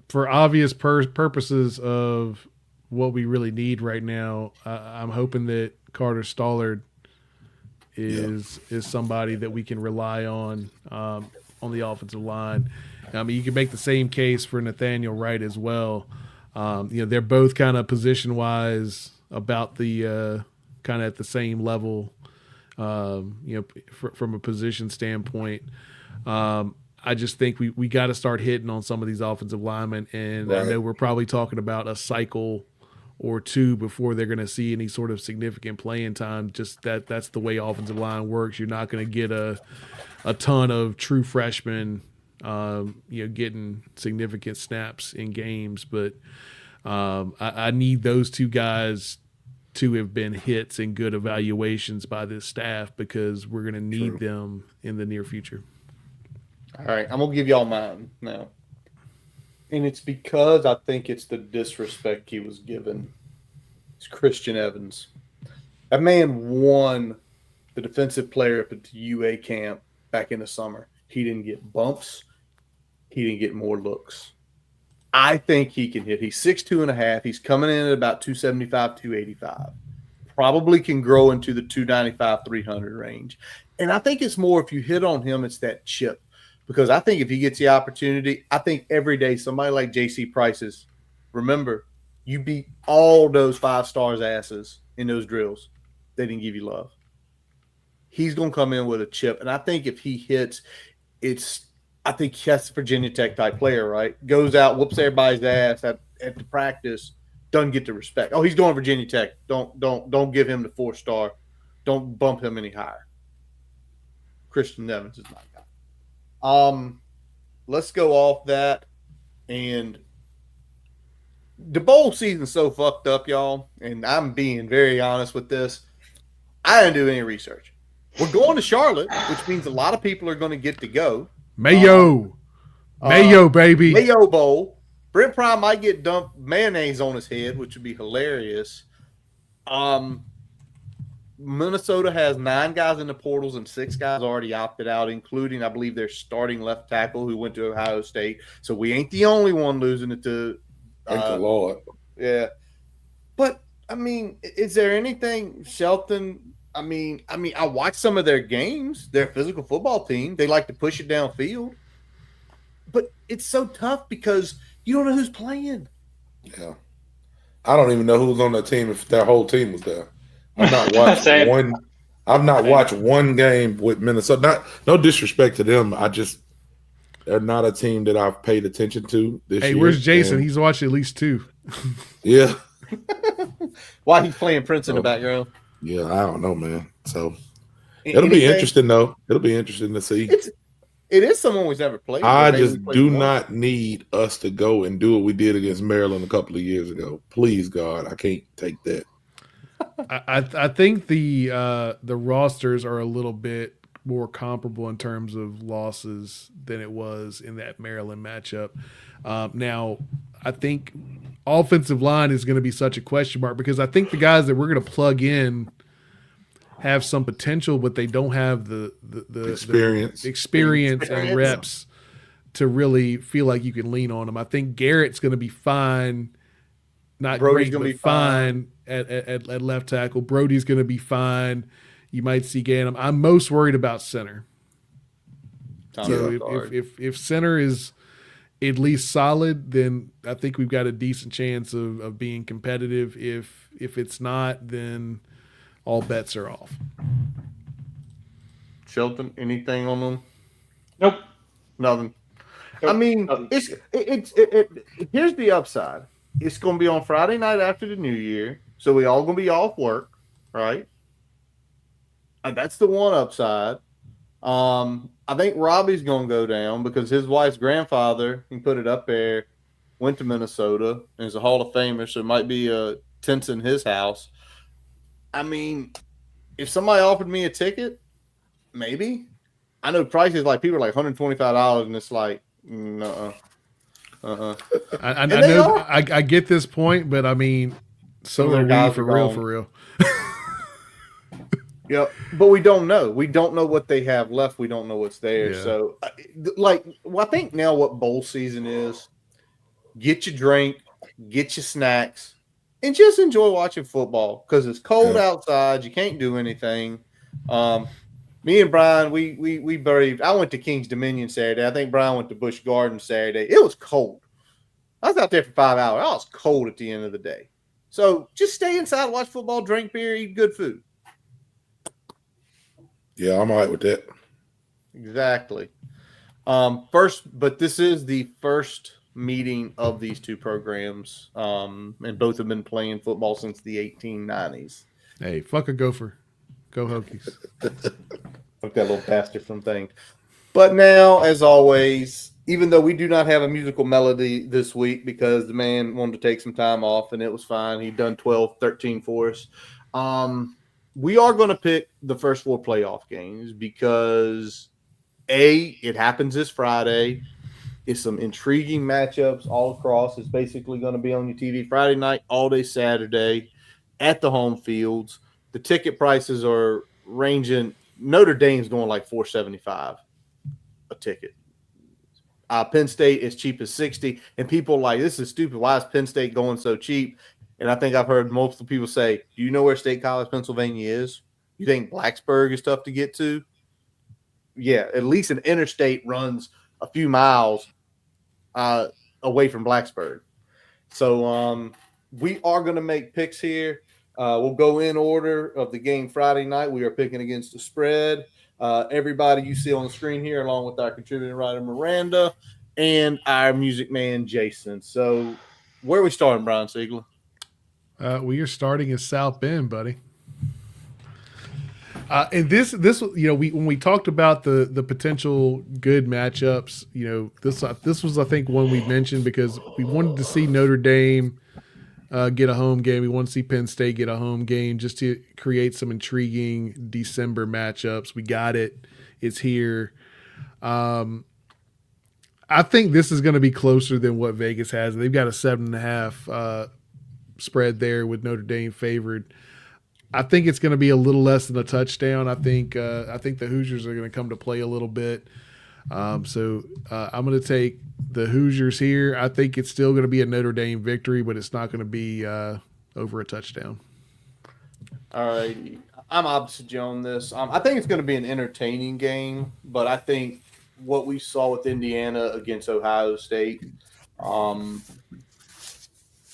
For obvious purposes of what we really need right now, I'm hoping that Carter Stollard is somebody that we can rely on the offensive line. I mean, you can make the same case for Nathaniel Wright as well. They're both kind of position wise about the kind of at the same level. From a position standpoint. I just think we got to start hitting on some of these offensive linemen, and right. I know we're probably talking about a cycle or two before they're going to see any sort of significant playing time. Just that's the way offensive line works. You're not going to get a ton of true freshmen, getting significant snaps in games. But I need those two guys to have been hits and good evaluations by this staff because we're going to need them in the near future. All right, I'm going to give y'all mine now. And it's because I think it's the disrespect he was given. It's Christian Evans. That man won the defensive player up at the UA camp back in the summer. He didn't get bumps. He didn't get more looks. I think he can hit. He's 6'2.5". He's coming in at about 275, 285. Probably can grow into the 295, 300 range. And I think it's more if you hit on him, it's that chip. Because I think if he gets the opportunity, I think every day somebody like J.C. Price's, remember, you beat all those 5 stars asses in those drills. They didn't give you love. He's going to come in with a chip. And I think if he hits, I think that's a Virginia Tech type player, right? Goes out, whoops everybody's ass at the practice, doesn't get the respect. Oh, he's going to Virginia Tech. Don't give him the 4-star. Don't bump him any higher. Christian Evans is my guy. Let's go off that. And the bowl season's so fucked up, y'all. And I'm being very honest with this. I didn't do any research. We're going to Charlotte, which means a lot of people are going to get to go. Mayo, baby. Mayo Bowl. Brent Pry might get dumped mayonnaise on his head, which would be hilarious. Minnesota has 9 guys in the portals and 6 guys already opted out, including, I believe, their starting left tackle who went to Ohio State. So we ain't the only one losing it to thank the Lord. Yeah. But, I mean, is there anything, Shelton? I mean, I watched some of their games. They're a physical football team. They like to push it downfield. But it's so tough because you don't know who's playing. Yeah. I don't even know who was on that team if their whole team was there. I've not watched one game with Minnesota. No disrespect to them. They're not a team that I've paid attention to this year. Hey, where's Jason? He's watched at least 2. Yeah. Why he's playing Prince in the background? Yeah, I don't know, man. So it'll be interesting, though. It'll be interesting to see. It is someone who's never played. I just do not need us to go and do what we did against Maryland a couple of years ago. Please, God, I can't take that. I think the rosters are a little bit more comparable in terms of losses than it was in that Maryland matchup. Now, I think offensive line is going to be such a question mark because I think the guys that we're going to plug in have some potential, but they don't have the experience and reps to really feel like you can lean on them. I think Garrett's going to be fine. Not Brody's great, but fine at left tackle. Brody's going to be fine. You might see Ganem. I'm most worried about center. So if center is at least solid, then I think we've got a decent chance of being competitive. If it's not, then all bets are off. Shelton, anything on them? Nope. Nothing. Nope. I mean, nothing. Here's the upside. It's going to be on Friday night after the New Year, so we all going to be off work, right? And that's the one upside. I think Robbie's going to go down because his wife's grandfather, he put it up there, went to Minnesota and is a Hall of Famer, so it might be tents in his house. I mean, if somebody offered me a ticket, maybe. I know prices like people are like $125, and it's like, no. I know I get this point, but I mean, so are we for real. Yeah, but we don't know. We don't know what they have left. We don't know what's there. Yeah. So, I think now what bowl season is, get your drink, get your snacks, and just enjoy watching football because it's cold outside. You can't do anything. Me and Brian, we buried. I went to King's Dominion Saturday. I think Brian went to Busch Gardens Saturday. It was cold. I was out there for 5 hours. I was cold at the end of the day. So just stay inside, watch football, drink beer, eat good food. Yeah, I'm all right with that. Exactly. But this is the first meeting of these two programs, and both have been playing football since the 1890s. Hey, fuck a gopher. Go Hokies. Fuck that little bastard from thing. But now, as always, even though we do not have a musical melody this week because the man wanted to take some time off and it was fine. He'd done 12, 13 for us. We are going to pick the first 4 playoff games because it happens this Friday. It's some intriguing matchups all across. It's basically going to be on your TV Friday night, all day Saturday at the home fields. The ticket prices are ranging. Notre Dame's going like $4.75 a ticket. Penn State is cheap as $60, and people are like, this is stupid. Why is Penn State going so cheap? And I think I've heard multiple people say, do you know where State College, Pennsylvania is? You think Blacksburg is tough to get to? Yeah, at least an interstate runs a few miles away from Blacksburg. So we are going to make picks here. We'll go in order of the game Friday night. We are picking against the spread. Everybody you see on the screen here, along with our contributing writer Miranda and our music man Jason. So where are we starting, Brian Siegler? We are starting in South Bend, buddy. And this, when we talked about the potential good matchups, this was, I think, one we mentioned because we wanted to see Notre Dame get a home game. We want to see Penn State get a home game just to create some intriguing December matchups. We got it. It's here. I think this is going to be closer than what Vegas has. They've got a 7.5 spread there with Notre Dame favored. I think it's going to be a little less than a touchdown. I think the Hoosiers are going to come to play a little bit. So I'm going to take the Hoosiers here. I think it's still going to be a Notre Dame victory, but it's not going to be over a touchdown. All right. I'm opposite you on this. I think it's going to be an entertaining game, but I think what we saw with Indiana against Ohio State,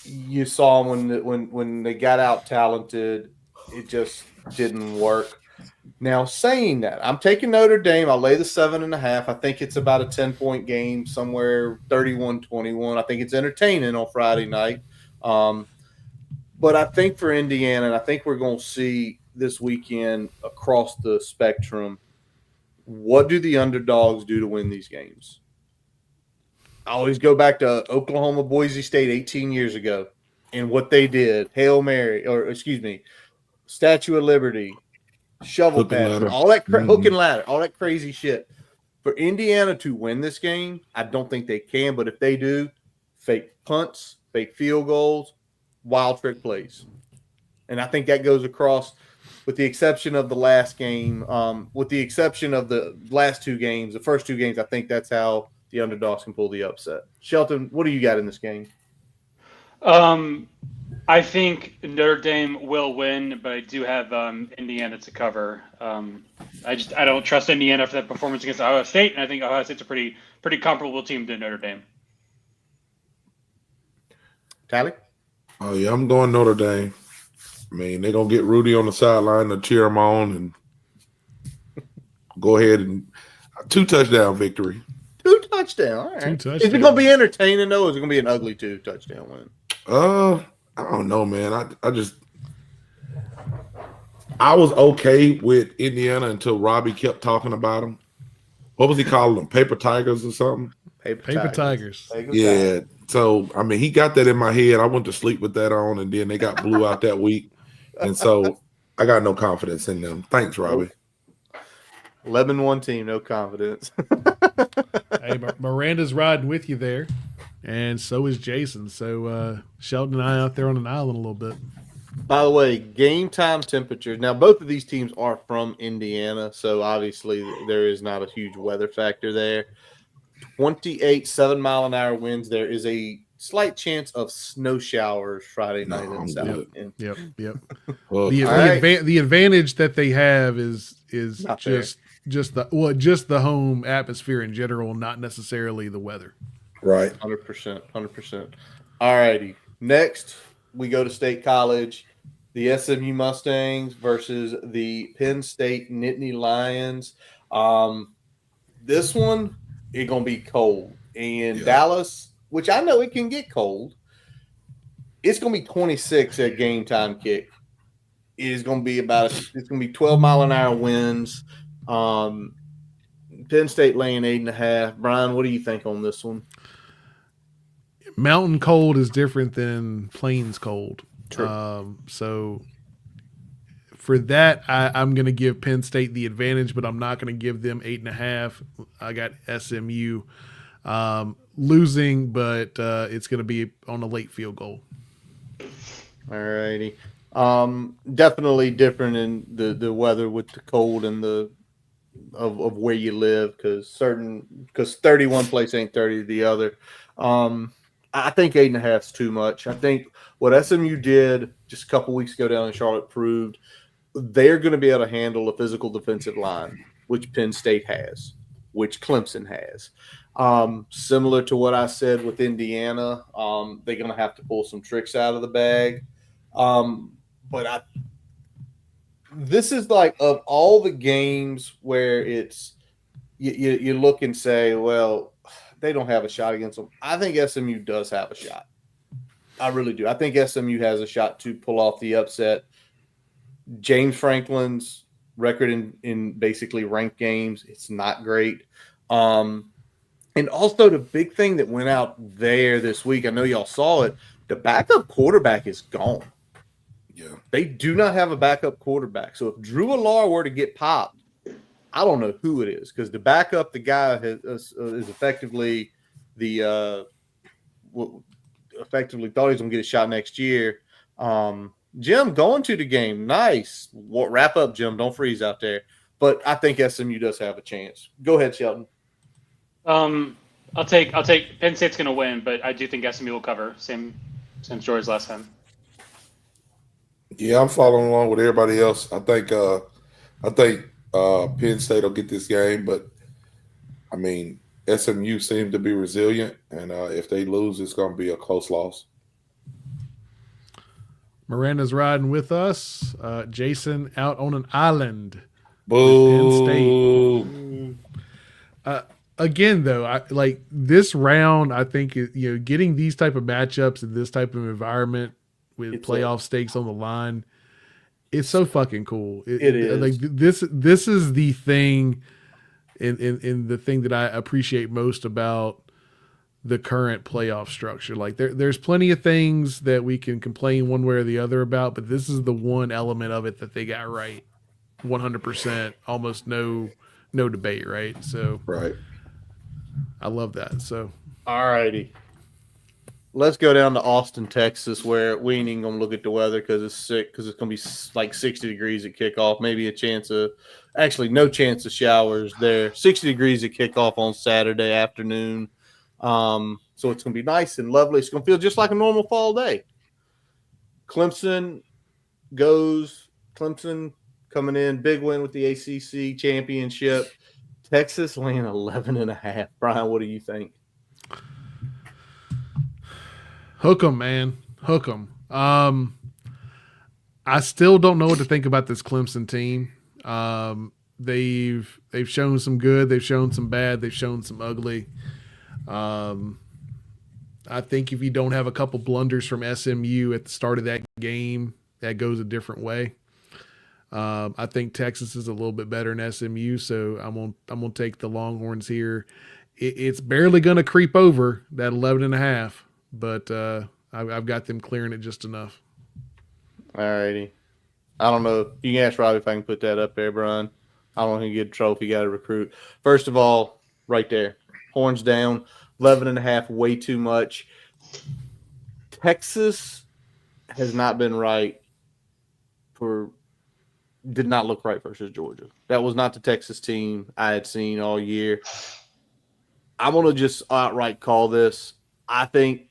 you saw when they got out talented, it just didn't work. Now, saying that, I'm taking Notre Dame. I'll lay the 7.5. I think it's about a 10-point game, somewhere 31-21. I think it's entertaining on Friday night. But I think for Indiana, and I think we're going to see this weekend across the spectrum, what do the underdogs do to win these games? I always go back to Oklahoma, Boise State 18 years ago and what they did. Hail Mary, Statue of Liberty, shovel pass, all that hook and ladder, all that crazy shit. For Indiana to win this game, I don't think they can. But if they do, fake punts, fake field goals, wild trick plays. And I think that goes across, with the exception of the last game, with the exception of the last 2 games, the first 2 games, I think that's how the underdogs can pull the upset. Shelton, what do you got in this game? I think Notre Dame will win, but I do have Indiana to cover. I don't trust Indiana for that performance against Ohio State, and I think Ohio State's a pretty comparable team to Notre Dame. Tally? Oh yeah, I'm going Notre Dame. I mean, they're gonna get Rudy on the sideline to cheer him on and go ahead and 2 touchdown victory. 2 touchdowns. All right. 2 touchdowns. Is it gonna be entertaining though? Or is it gonna be an ugly 2 touchdown win? I don't know, man. I was okay with Indiana until Robbie kept talking about them. What was he calling them? Paper Tigers or something? Paper Tigers. Yeah. So, I mean, he got that in my head. I went to sleep with that on, and then they got blew out that week. And so I got no confidence in them. Thanks, Robbie. 11-1 team, no confidence. Hey, Miranda's riding with you there. And so is Jason. So Sheldon and I out there on an island a little bit. By the way, game time temperatures. Now, both of these teams are from Indiana, so obviously there is not a huge weather factor there. 28 7-mile-an-hour winds. There is a slight chance of snow showers Friday night in South End. Yep. Well, the advantage that they have is just the home atmosphere in general, not necessarily the weather. Right. 100%. 100%. All righty. Next, we go to State College. The SMU Mustangs versus the Penn State Nittany Lions. This one is going to be cold. And Dallas, which I know it can get cold, it's going to be 26 at game time kick. It is going to be it's going to be 12-mile-an-hour winds. Penn State laying 8.5. Brian, what do you think on this one? Mountain cold is different than plains cold. True. So for that, I'm going to give Penn State the advantage, but I'm not going to give them 8.5. I got SMU losing, but it's going to be on a late field goal. All righty. Definitely different in the weather with the cold and of where you live, because 31 place ain't 30 the other. I think 8.5 is too much. I think what SMU did just a couple weeks ago down in Charlotte proved they're going to be able to handle a physical defensive line, which Penn State has, which Clemson has. Similar to what I said with Indiana, they're going to have to pull some tricks out of the bag. But this is like, of all the games where it's you look and say, well, they don't have a shot against them. I think SMU does have a shot. I really do. I think SMU has a shot to pull off the upset. James Franklin's record in basically ranked games, it's not great. And also the big thing that went out there this week, I know y'all saw it, the backup quarterback is gone. Yeah. They do not have a backup quarterback. So if Drew Allar were to get popped, I don't know who it is, because the backup, the guy is effectively effectively thought he was going to get a shot next year. Jim going to the game. Nice. Wrap up, Jim. Don't freeze out there. But I think SMU does have a chance. Go ahead, Shelton. I'll take Penn State's going to win, but I do think SMU will cover. Same story as last time. Yeah, I'm following along with everybody else. I think Penn State will get this game, but I mean, SMU seems to be resilient, and if they lose, it's going to be a close loss. Miranda's riding with us. Jason out on an island. Boo. Penn State. Again, though, like this round, I think getting these type of matchups in this type of environment with playoff stakes on the line, it's so fucking cool. It is. Like this is the thing, in the thing that I appreciate most about the current playoff structure. Like there's plenty of things that we can complain one way or the other about, but this is the one element of it that they got right 100%, almost no debate, right? So right. I love that. So all righty. Let's go down to Austin, Texas, where we ain't even going to look at the weather because it's sick, because it's going to be like 60 degrees at kickoff. Maybe no chance of showers there. 60 degrees at kickoff on Saturday afternoon. So it's going to be nice and lovely. It's going to feel just like a normal fall day. Clemson coming in, big win with the ACC championship. Texas laying 11.5. Brian, what do you think? Hook 'em, man. Hook 'em. I still don't know what to think about this Clemson team. They've shown some good. They've shown some bad. They've shown some ugly. I think if you don't have a couple blunders from SMU at the start of that game, that goes a different way. I think Texas is a little bit better than SMU, so I'm gonna take the Longhorns here. It's barely gonna creep over that 11.5. But I've got them clearing it just enough. All righty. I don't know. You can ask Robbie if I can put that up there, Brian. I don't think you get a trophy. Got to recruit. First of all, right there. Horns down. 11.5, way too much. Texas has not been right did not look right versus Georgia. That was not the Texas team I had seen all year. I'm going to just outright call this. I think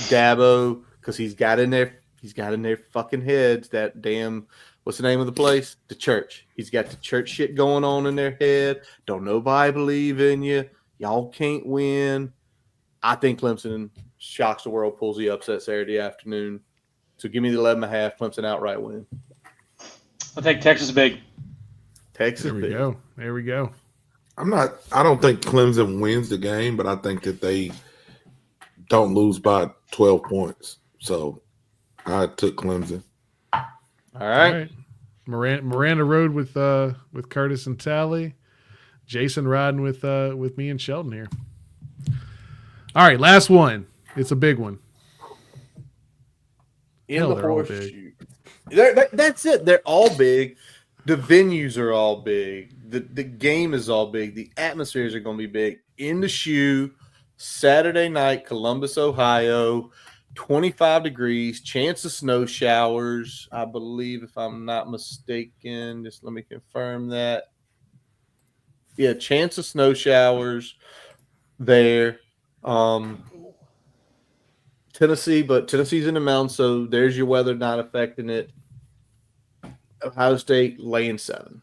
Dabo, because he's got in their fucking heads that damn, what's the name of the place? The church. He's got the church shit going on in their head. Don't nobody believe in you. Y'all can't win. I think Clemson shocks the world, pulls the upset Saturday afternoon. So give me the 11.5. Clemson outright win. I'll take Texas big. Texas big. There we go. I don't think Clemson wins the game, but I think that they don't lose by 12 points. So I took Clemson. All right. Miranda rode with Curtis and Tally. Jason riding with me and Sheldon here. All right, last one. It's a big one. In the horseshoe. That's it. They're all big. The venues are all big. The game is all big. The atmospheres are going to be big. In the shoe, Saturday night, Columbus, Ohio, 25 degrees, chance of snow showers, I believe, if I'm not mistaken. Just let me confirm that. Yeah, chance of snow showers there. Tennessee, but Tennessee's in the mountains, so there's your weather not affecting it. Ohio State laying 7.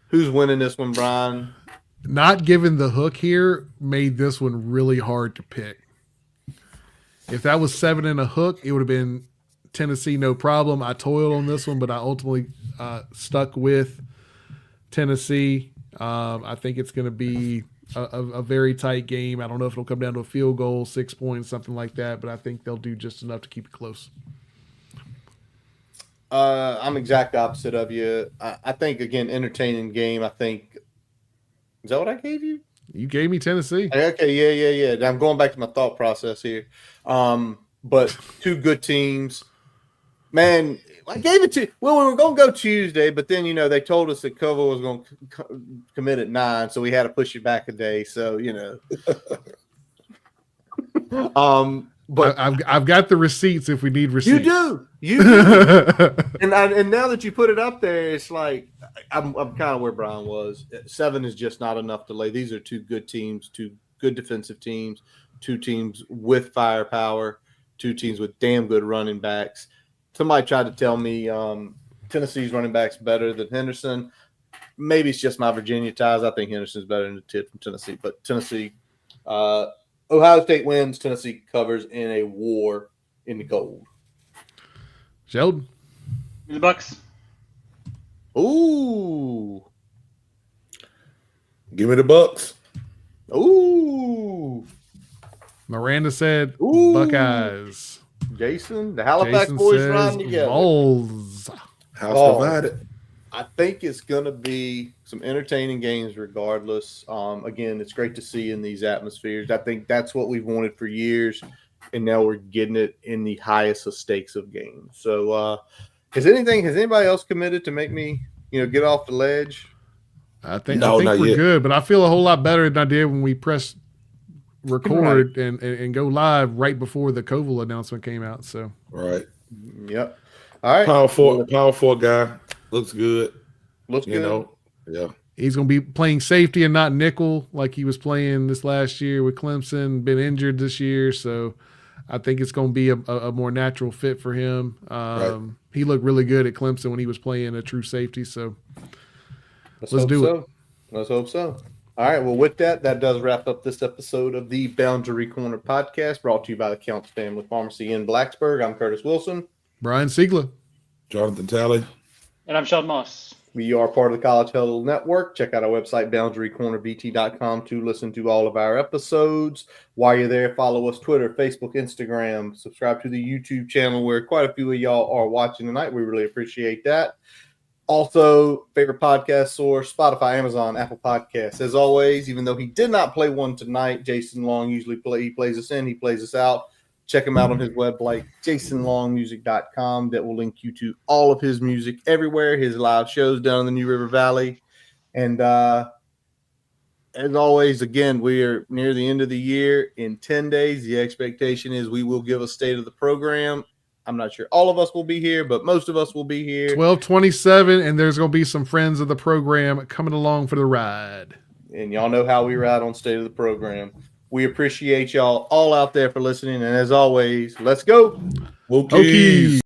Who's winning this one, Brian? Not given the hook here made this one really hard to pick. If that was 7 and a hook, it would have been Tennessee, no problem. I toiled on this one, but I ultimately stuck with Tennessee. I think it's going to be a very tight game. I don't know if it'll come down to a field goal, 6 points, something like that, but I think they'll do just enough to keep it close. I'm exact opposite of you. I think, again, entertaining game. I think – is that what I gave you? You gave me Tennessee. Okay, yeah. I'm going back to my thought process here. But two good teams. Man, I gave it to – well, we were going to go Tuesday, but then, they told us that Kovo was going to commit at 9, so we had to push it back a day. So, But I've got the receipts if we need receipts. You do. And now that you put it up there, it's like I'm kind of where Brian was. 7 is just not enough to lay. These are two good teams, two good defensive teams, two teams with firepower, two teams with damn good running backs. Somebody tried to tell me Tennessee's running back's better than Henderson. Maybe it's just my Virginia ties. I think Henderson's better than the kid from Tennessee. But Tennessee, Ohio State wins. Tennessee covers in a war in the cold. Sheldon? The Bucks. Ooh. Give me the Bucks. Ooh. Miranda said Ooh. Buckeyes. Jason, the Halifax boys riding together. Vols. House divided. I think it's going to be some entertaining games regardless. Again, it's great to see in these atmospheres. I think that's what we've wanted for years, and now we're getting it in the highest of stakes of games. So has anybody else committed to make me, get off the ledge? I think we're good, but I feel a whole lot better than I did when we pressed record and go live right before the Koval announcement came out. So right. Yep. All right. Power four guy. Looks good. Looks good. Yeah. He's going to be playing safety and not nickel like he was playing this last year with Clemson, been injured this year. So I think it's going to be a more natural fit for him. Right. He looked really good at Clemson when he was playing a true safety. So let's do it. Let's hope so. All right. Well, with that does wrap up this episode of the Boundary Corner podcast, brought to you by the Counts Family Pharmacy in Blacksburg. I'm Curtis Wilson. Brian Siegler. Jonathan Talley. And I'm Sheldon Moss. We are part of the College Huddle Network. Check out our website, boundarycornerbt.com, to listen to all of our episodes. While you're there, follow us Twitter, Facebook, Instagram. Subscribe to the YouTube channel where quite a few of y'all are watching tonight. We really appreciate that. Also, favorite podcast source, Spotify, Amazon, Apple Podcasts. As always, even though he did not play one tonight, Jason Long usually plays us in, he plays us out. Check him out on his website, jasonlongmusic.com. That will link you to all of his music everywhere, his live shows down in the New River Valley. And as always, again, we are near the end of the year. In 10 days, the expectation is we will give a state of the program. I'm not sure all of us will be here, but most of us will be here. 12/27, and there's going to be some friends of the program coming along for the ride. And y'all know how we ride on state of the program. We appreciate y'all all out there for listening. And as always, let's go. Hokies.